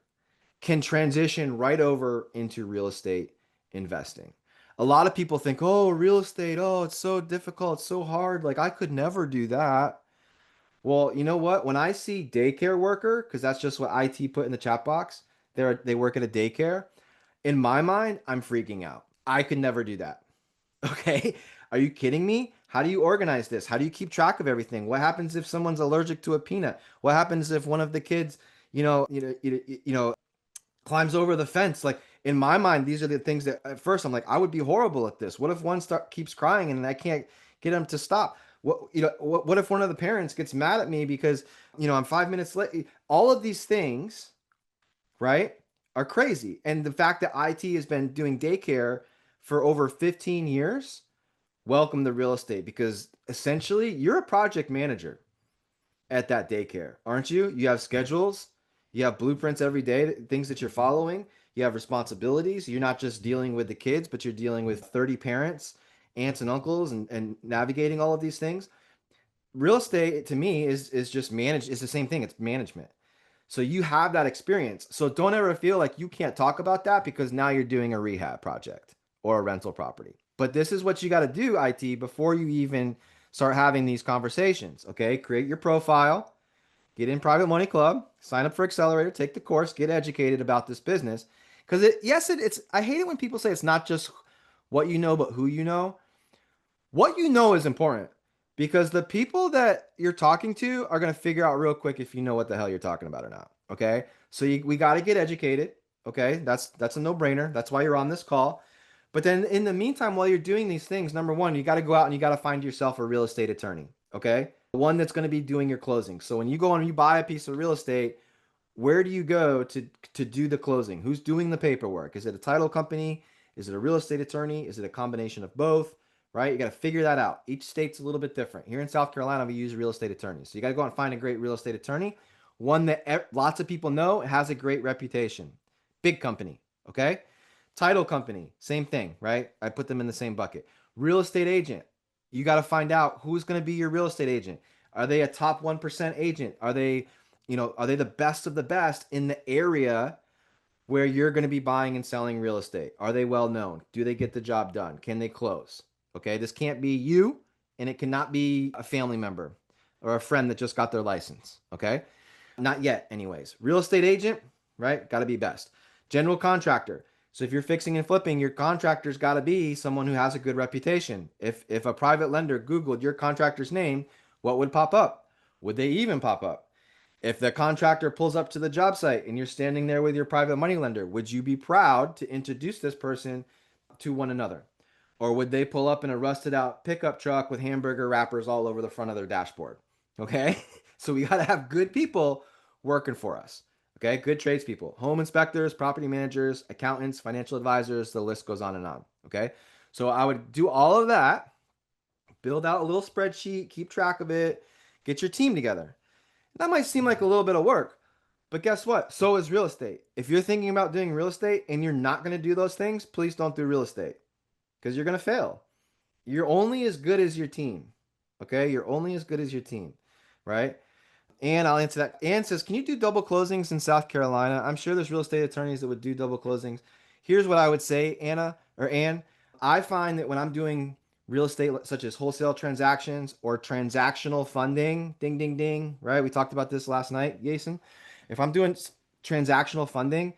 can transition right over into real estate investing. A lot of people think, oh, real estate, oh, it's so difficult, it's so hard. Like, I could never do that. Well, you know what? When I see daycare worker, because that's just what IT put in the chat box, they work at a daycare. In my mind, I'm freaking out. I could never do that. Okay. Are you kidding me? How do you organize this? How do you keep track of everything? What happens if someone's allergic to a peanut? What happens if one of the kids, climbs over the fence? Like, in my mind, these are the things that at first I'm like, I would be horrible at this. What if one keeps crying and I can't get him to stop? What if one of the parents gets mad at me because I'm 5 minutes late? All of these things, right, are crazy. And the fact that IT has been doing daycare for over 15 years, welcome to real estate, because essentially you're a project manager at that daycare, aren't you? You have schedules, you have blueprints every day, things that you're following, you have responsibilities. You're not just dealing with the kids, but you're dealing with 30 parents, aunts and uncles, and navigating all of these things. Real estate to me is just manage. It's the same thing. It's management. So you have that experience. So don't ever feel like you can't talk about that because now you're doing a rehab project or a rental property. But this is what you got to do, IT, before you even start having these conversations. Okay. Create your profile, get in Private Money Club, sign up for Accelerator, take the course, get educated about this business. Because it's, I hate it when people say it's not just what you know, but who you know. What you know is important because the people that you're talking to are going to figure out real quick if you know what the hell you're talking about or not. Okay. So we got to get educated. Okay. That's a no brainer. That's why you're on this call. But then in the meantime, while you're doing these things, number one, you got to go out and you got to find yourself a real estate attorney. Okay. One that's going to be doing your closing. So when you go and you buy a piece of real estate, where do you go to do the closing? Who's doing the paperwork? Is it a title company? Is it a real estate attorney? Is it a combination of both? Right? You got to figure that out. Each state's a little bit different. Here in South Carolina, we use real estate attorneys. So you got to go out and find a great real estate attorney, one that lots of people know, has a great reputation. Big company, okay? Title company, same thing, right? I put them in the same bucket. Real estate agent, you got to find out who's going to be your real estate agent. Are they a top 1% agent? Are they the best of the best in the area where you're going to be buying and selling real estate? Are they well known? Do they get the job done? Can they close? Okay, this can't be you, and it cannot be a family member or a friend that just got their license. Okay, not yet, anyways. Real estate agent, right? Got to be best. General contractor. So if you're fixing and flipping, your contractor's got to be someone who has a good reputation. If a private lender Googled your contractor's name, what would pop up? Would they even pop up? If the contractor pulls up to the job site and you're standing there with your private money lender, would you be proud to introduce this person to one another? Or would they pull up in a rusted out pickup truck with hamburger wrappers all over the front of their dashboard? Okay. So we got to have good people working for us. Okay. Good tradespeople, home inspectors, property managers, accountants, financial advisors, the list goes on and on. Okay. So I would do all of that, build out a little spreadsheet, keep track of it, get your team together. That might seem like a little bit of work, but guess what? So is real estate. If you're thinking about doing real estate and you're not going to do those things, please don't do real estate because you're going to fail. You're only as good as your team. Okay. You're only as good as your team, right? And I'll answer that. Ann says, can you do double closings in South Carolina? I'm sure there's real estate attorneys that would do double closings. Here's what I would say, Anna or Ann. I find that when I'm doing real estate, such as wholesale transactions or transactional funding, ding, ding, ding, right? We talked about this last night, Jason. If I'm doing transactional funding,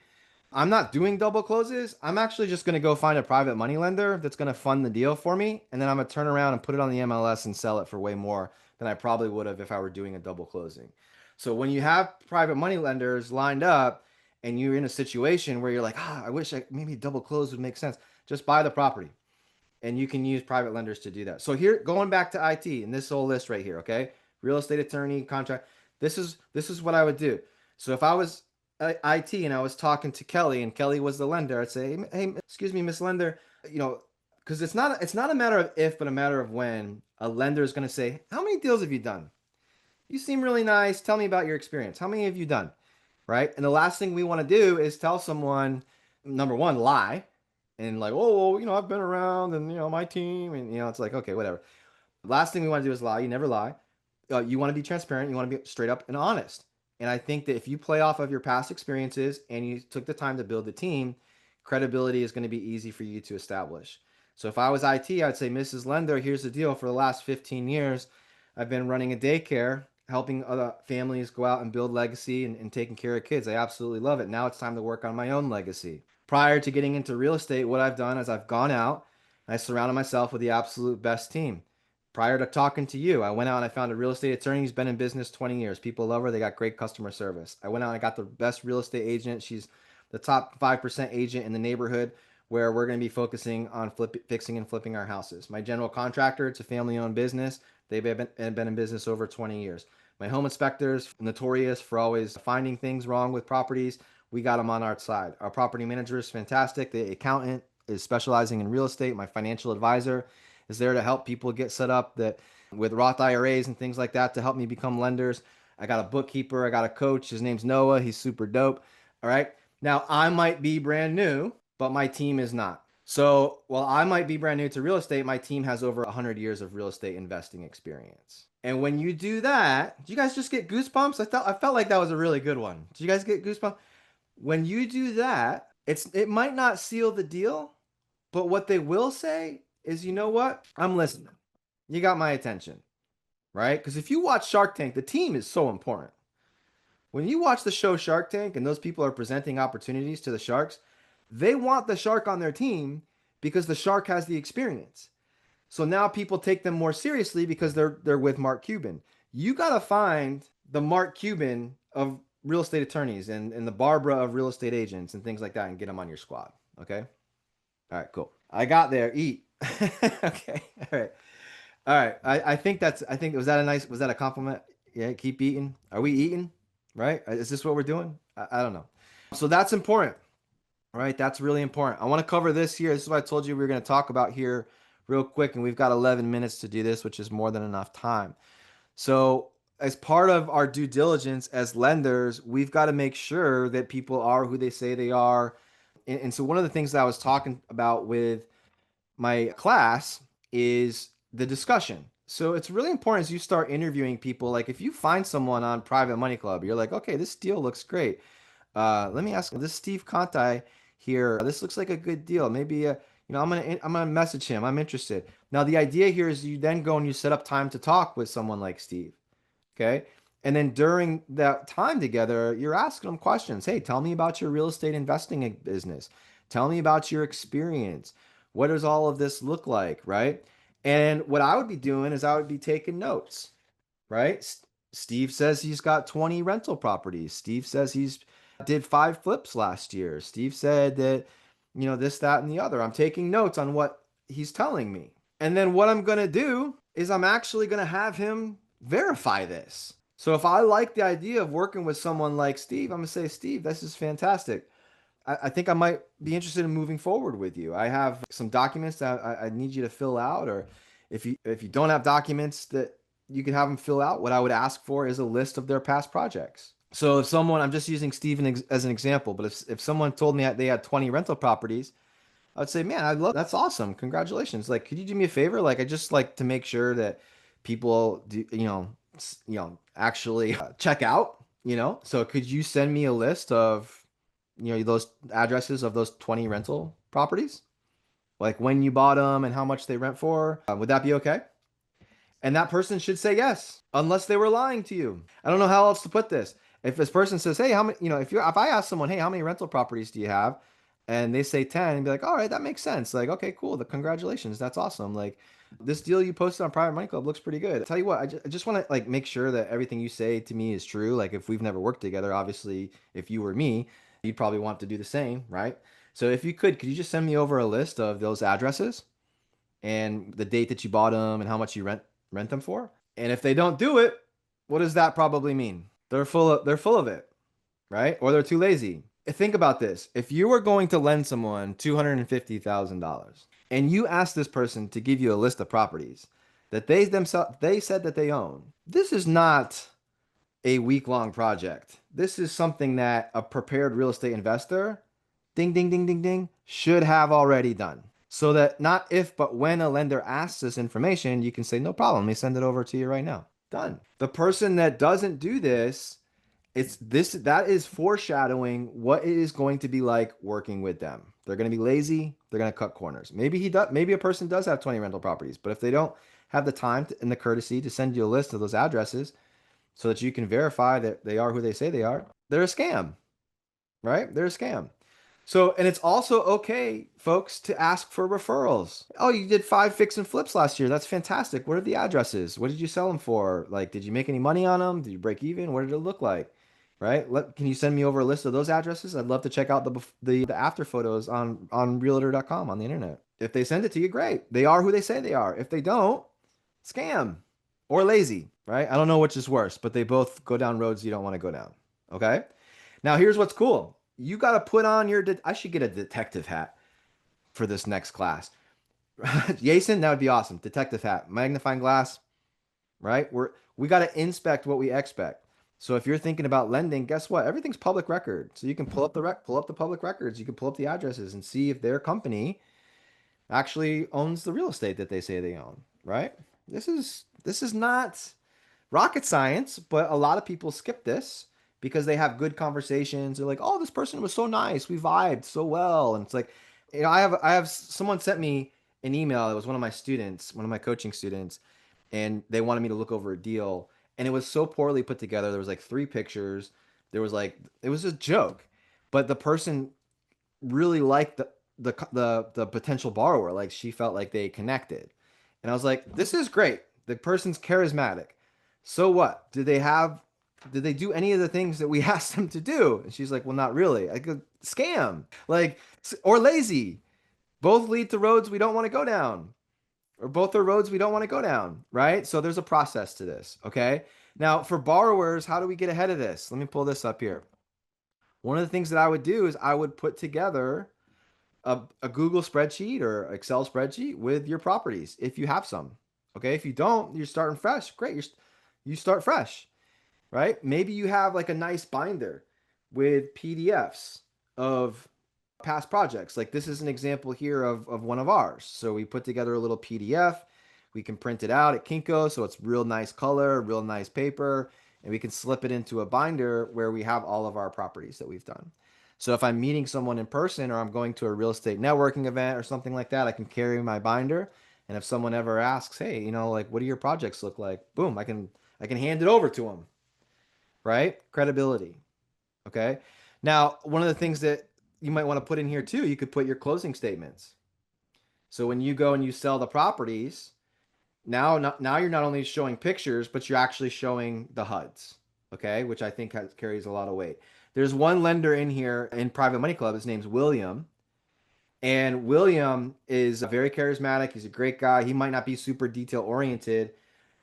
I'm not doing double closes. I'm actually just going to go find a private money lender that's going to fund the deal for me. And then I'm going to turn around and put it on the MLS and sell it for way more than I probably would have if I were doing a double closing. So when you have private money lenders lined up and you're in a situation where you're like, I wish maybe a double close would make sense, just buy the property and you can use private lenders to do that. So here, going back to IT and this whole list right here, okay? Real estate attorney, contract. This is what I would do. So if I was IT and I was talking to Kelly and Kelly was the lender, I'd say, hey, excuse me, Miss Lender, you know, because it's not a matter of if, but a matter of when a lender is going to say, how many deals have you done? You seem really nice. Tell me about your experience. How many have you done? Right? And the last thing we want to do is tell someone, number one, lie and like, oh, well, I've been around and, my team. And, it's like, okay, whatever. Last thing we want to do is lie. You never lie. You want to be transparent. You want to be straight up and honest. And I think that if you play off of your past experiences and you took the time to build the team, credibility is going to be easy for you to establish. So if I was IT, I'd say, Mrs. Lender, here's the deal. For the last 15 years, I've been running a daycare, helping other families go out and build legacy and taking care of kids. I absolutely love it. Now it's time to work on my own legacy. Prior to getting into real estate, what I've done is I've gone out, I surrounded myself with the absolute best team. Prior to talking to you, I went out and I found a real estate attorney who's been in business 20 years. People love her. They got great customer service. I went out and I got the best real estate agent. She's the top 5% agent in the neighborhood where we're going to be focusing on fixing and flipping our houses. My general contractor, it's a family owned business. They've been in business over 20 years. My home inspectors, notorious for always finding things wrong with properties. We got them on our side. Our property manager is fantastic. The accountant is specializing in real estate. My financial advisor is there to help people get set up that with Roth IRAs and things like that to help me become lenders. I got a bookkeeper. I got a coach. His name's Noah. He's super dope. All right. Now, I might be brand new, but my team is not. So while I might be brand new to real estate, my team has over 100 years of real estate investing experience. And when you do that, do you guys just get goosebumps? I felt like that was a really good one. Did you guys get goosebumps? When you do that, it might not seal the deal, but what they will say is, you know what? I'm listening. You got my attention, right? Because if you watch Shark Tank, the team is so important. When you watch the show Shark Tank and those people are presenting opportunities to the sharks, they want the shark on their team because the shark has the experience. So now people take them more seriously because they're with Mark Cuban. You got to find the Mark Cuban of real estate attorneys and the Barbara of real estate agents and things like that and get them on your squad. Okay. All right, cool. I got there. Eat. Okay. All right. All right. I think was that a compliment? Yeah. Keep eating. Are we eating? Right? Is this what we're doing? I don't know. So that's important. Right? That's really important. I want to cover this here. This is what I told you we were going to talk about here real quick. And we've got 11 minutes to do this, which is more than enough time. So as part of our due diligence as lenders, we've got to make sure that people are who they say they are. And so one of the things that I was talking about with my class is the discussion. So it's really important as you start interviewing people, like if you find someone on Private Money Club, you're like, okay, this deal looks great. Let me ask this Steve Conti here. This looks like a good deal. Maybe I'm gonna message him. I'm interested. Now the idea here is you then go and you set up time to talk with someone like Steve. Okay. And then during that time together, you're asking them questions. Hey, tell me about your real estate investing business. Tell me about your experience. What does all of this look like? Right. And what I would be doing is I would be taking notes. Right. Steve says he's got 20 rental properties. Steve says he's did 5 flips last year. Steve said that, this, that, and the other. I'm taking notes on what he's telling me. And then what I'm going to do is I'm actually going to have him verify this. So if I like the idea of working with someone like Steve, I'm gonna say, Steve, this is fantastic. I think I might be interested in moving forward with you. I have some documents that I need you to fill out, or if you don't have documents that you can have them fill out, what I would ask for is a list of their past projects. So if someone, I'm just using Steven as an example, but if someone told me they had 20 rental properties, I would say, man, that's awesome. Congratulations. Like, could you do me a favor? Like, I just like to make sure that people do, actually check out, So could you send me a list of, those addresses of those 20 rental properties? Like when you bought them and how much they rent for? Would that be okay? And that person should say yes, unless they were lying to you. I don't know how else to put this. If this person says, "Hey, how many?" If I ask someone, "Hey, how many rental properties do you have?" and they say 10, and be like, "All right, that makes sense." Like, okay, cool. Congratulations, that's awesome. Like, this deal you posted on Private Money Club looks pretty good. Tell you what, I just want to like make sure that everything you say to me is true. Like, if we've never worked together, obviously, if you were me, you'd probably want to do the same, right? So if you could you just send me over a list of those addresses and the date that you bought them and how much you rent them for? And if they don't do it, what does that probably mean? They're full of it, right? Or they're too lazy. Think about this. If you were going to lend someone $250,000 and you ask this person to give you a list of properties that they said that they own, this is not a week-long project. This is something that a prepared real estate investor, ding ding ding ding ding, should have already done. So that not if but when a lender asks this information, you can say, no problem, let me send it over to you right now. Done. The person that doesn't do this, it's this that is foreshadowing what it is going to be like working with them. They're going to be lazy, they're going to cut corners. Maybe a person does have 20 rental properties, but if they don't have the time and the courtesy to send you a list of those addresses so that you can verify that they are who they say they are, they're a scam, right? They're a scam. So, and it's also okay, folks, to ask for referrals. Oh, you did 5 fix and flips last year. That's fantastic. What are the addresses? What did you sell them for? Like, did you make any money on them? Did you break even? What did it look like? Right? Can you send me over a list of those addresses? I'd love to check out the after photos on realtor.com on the internet. If they send it to you, great. They are who they say they are. If they don't, scam or lazy, right? I don't know which is worse, but they both go down roads you don't want to go down. Okay? Now, here's what's cool. You got to put on I should get a detective hat for this next class. Jason, that would be awesome. Detective hat, magnifying glass, right? We got to inspect what we expect. So if you're thinking about lending, guess what? Everything's public record. So you can pull up the public records. You can pull up the addresses and see if their company actually owns the real estate that they say they own, right? This is not rocket science, but a lot of people skip this because they have good conversations. They're like, "Oh, this person was so nice. We vibed so well." And it's like, I have someone sent me an email. It was one of my students, one of my coaching students, and they wanted me to look over a deal, and it was so poorly put together. There was like 3 pictures. It was a joke, but the person really liked the potential borrower. Like she felt like they connected. And I was like, this is great. The person's charismatic. So what? Did they do any of the things that we asked them to do? And she's like, well, not really. I go, scam. Like, or lazy. Both lead to roads we don't want to go down. Or both are roads we don't want to go down, right? So there's a process to this, okay? Now, for borrowers, how do we get ahead of this? Let me pull this up here. One of the things that I would do is I would put together a Google spreadsheet or Excel spreadsheet with your properties if you have some. Okay, if you don't, you're starting fresh. Great, you start fresh, right? Maybe you have like a nice binder with PDFs of past projects. Like this is an example here of one of ours. So we put together a little PDF. We can print it out at Kinko, so it's real nice color, real nice paper, and we can slip it into a binder where we have all of our properties that we've done. So if I'm meeting someone in person or I'm going to a real estate networking event or something like that, I can carry my binder. And if someone ever asks, "Hey, like what do your projects look like?" Boom, I can hand it over to them. Right? Credibility. Okay? Now, one of the things that you might want to put in here too, you could put your closing statements. So when you go and you sell the properties, now you're not only showing pictures, but you're actually showing the HUDs, okay, which I think carries a lot of weight. There's one lender in here in Private Money Club. His name's William, and William is very charismatic. He's a great guy. He might not be super detail oriented.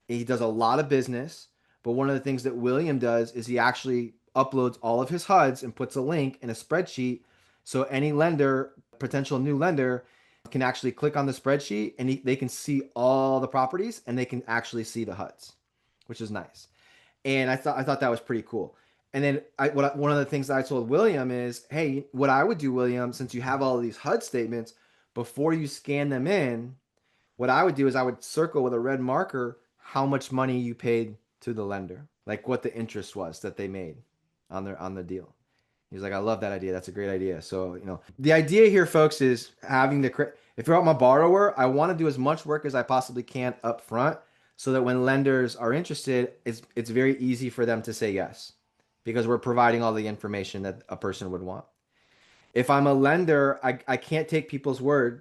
He does a lot of business, but one of the things that William does is he actually uploads all of his HUDs and puts a link in a spreadsheet so any lender, potential new lender, can actually click on the spreadsheet and they can see all the properties and they can actually see the HUDs, which is nice. And I thought that was pretty cool. And then one of the things that I told William is, hey, what I would do, William, since you have all of these HUD statements, before you scan them in, what I would do is I would circle with a red marker how much money you paid to the lender, like what the interest was that they made on the deal. He's like, I love that idea. That's a great idea. So, the idea here, folks, is having if you're my borrower, I want to do as much work as I possibly can up front so that when lenders are interested, it's very easy for them to say yes because we're providing all the information that a person would want. If I'm a lender, I can't take people's word.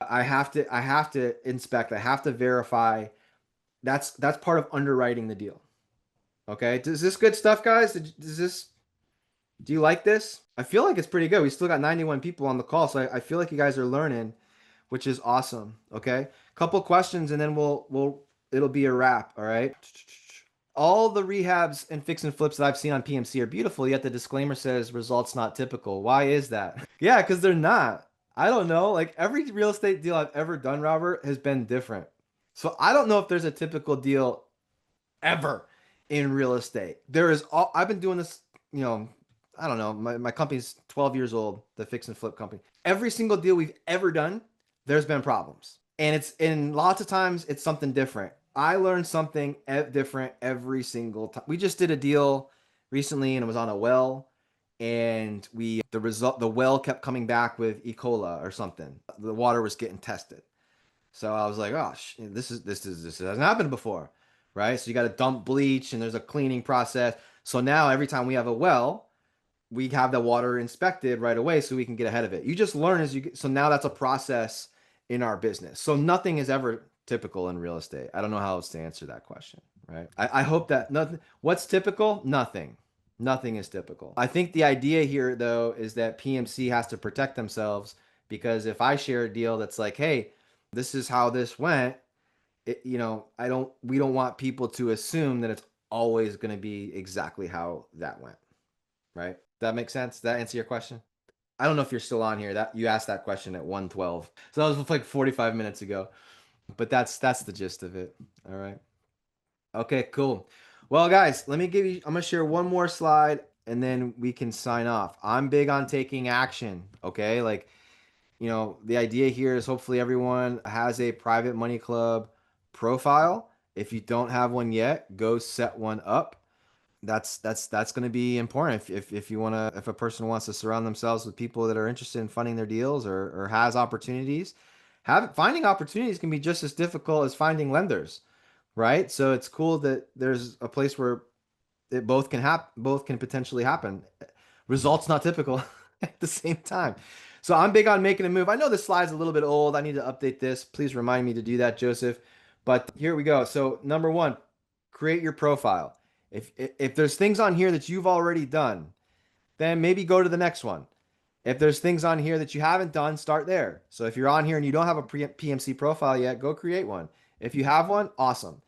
I have to inspect, I have to verify. That's part of underwriting the deal. Okay. Is this good stuff, guys? Do you like this? I feel like it's pretty good. We still got 91 people on the call, so I feel like you guys are learning, which is awesome. Okay. Couple questions and then it'll be a wrap. All right. All the rehabs and fix and flips that I've seen on PMC are beautiful, yet the disclaimer says results not typical. Why is that? Yeah, because they're not. I don't know. Like every real estate deal I've ever done, Robert, has been different. So I don't know if there's a typical deal ever in real estate. I've been doing this, I don't know, my company's 12 years old, the fix and flip company. Every single deal we've ever done, there's been problems. And lots of times it's something different. I learned something different every single time. We just did a deal recently and it was on a well and the well kept coming back with E. coli or something. The water was getting tested. So I was like, oh, this hasn't happened before, right? So you got to dump bleach and there's a cleaning process. So now every time we have a well, we have the water inspected right away so we can get ahead of it. You just learn as you get. So now that's a process in our business. So nothing is ever typical in real estate. I don't know how else to answer that question, right? I hope that nothing. What's typical? Nothing. Nothing is typical. I think the idea here, though, is that PMC has to protect themselves because if I share a deal that's like, hey, this is how this went, we don't want people to assume that it's always going to be exactly how that went, right? That makes sense? Does that answer your question? I don't know if you're still on here. That you asked that question at 1:12. So that was like 45 minutes ago. But that's the gist of it. All right. Okay, cool. Well, guys, I'm gonna share one more slide and then we can sign off. I'm big on taking action, okay? Like, the idea here is hopefully everyone has a private money club profile. If you don't have one yet, go set one up. That's going to be important if a person wants to surround themselves with people that are interested in funding their deals or has opportunities. Finding opportunities can be just as difficult as finding lenders, right? So it's cool that there's a place where both can potentially happen. Results not typical at the same time. So I'm big on making a move. I know this slide's a little bit old. I need to update this. Please remind me to do that, Joseph. But here we go. So number one, create your profile. If there's things on here that you've already done, then maybe go to the next one. If there's things on here that you haven't done, start there. So if you're on here and you don't have a PMC profile yet, go create one. If you have one, awesome.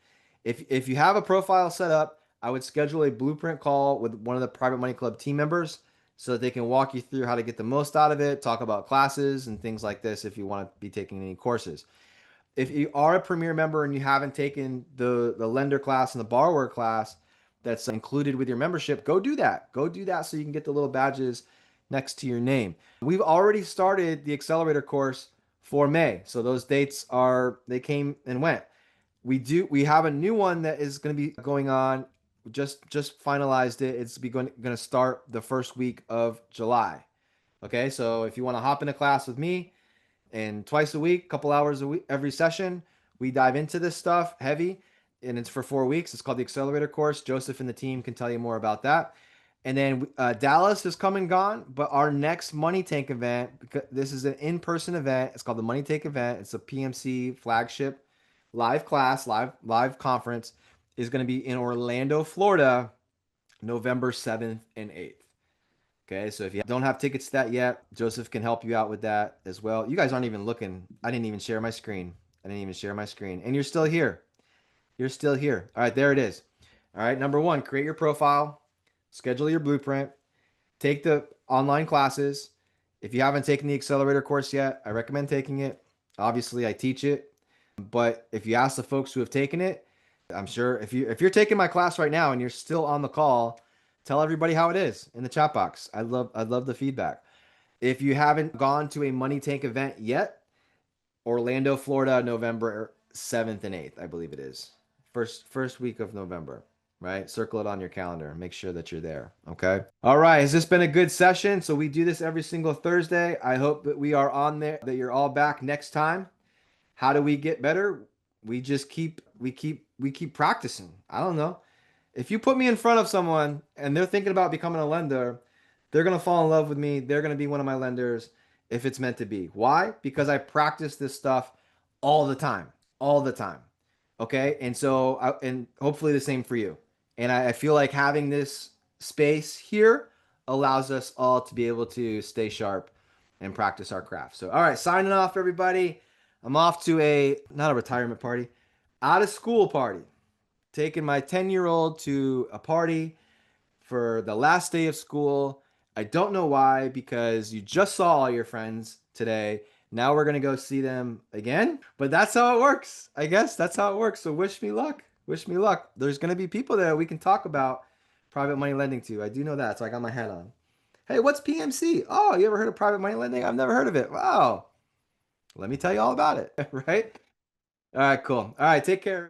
If you have a profile set up, I would schedule a blueprint call with one of the Private Money Club team members so that they can walk you through how to get the most out of it, talk about classes and things like this if you want to be taking any courses. If you are a Premier member and you haven't taken the lender class and the borrower class that's included with your membership, go do that. Go do that so you can get the little badges next to your name. We've already started the accelerator course for May. So those dates they came and went. We have a new one that is going to be going on. Just finalized it. It's going to start the first week of July. Okay, so if you want to hop in a class with me and twice a week, couple hours a week, every session, we dive into this stuff heavy, and it's for 4 weeks. It's called the Accelerator Course. Joseph and the team can tell you more about that. And then Dallas has come and gone, but our next Money Tank event, because this is an in-person event, it's called the Money Tank event. It's a PMC flagship live class, live conference, is going to be in Orlando, Florida, November 7th and 8th. Okay, so if you don't have tickets to that yet, Joseph can help you out with that as well. You guys aren't even looking. I didn't even share my screen. And you're still here. You're still here. All right, there it is. All right, number one, create your profile, schedule your blueprint, take the online classes. If you haven't taken the accelerator course yet, I recommend taking it. Obviously, I teach it. But if you ask the folks who have taken it, I'm sure if you're taking my class right now and you're still on the call, tell everybody how it is in the chat box. I'd love the feedback. If you haven't gone to a Money Tank event yet, Orlando, Florida, November 7th and 8th, I believe it is. first week of November, right? Circle it on your calendar. Make sure that you're there. Okay. All right. Has this been a good session? So we do this every single Thursday. I hope that we are on there, that you're all back next time. How do we get better? We just keep practicing. I don't know. If you put me in front of someone and they're thinking about becoming a lender, they're going to fall in love with me. They're going to be one of my lenders if it's meant to be. Why? Because I practice this stuff all the time, all the time. Okay. And hopefully the same for you. And I feel like having this space here allows us all to be able to stay sharp and practice our craft. So, all right, signing off, everybody. I'm off to not a retirement party, out of school party. Taking my 10-year-old to a party for the last day of school. I don't know why, because you just saw all your friends today. Now we're going to go see them again. But that's how it works. I guess that's how it works. So wish me luck. Wish me luck. There's going to be people there we can talk about private money lending to. I do know that. So I got my hat on. Hey, what's PMC? Oh, you ever heard of private money lending? I've never heard of it. Wow. Let me tell you all about it. Right? All right, cool. All right, take care.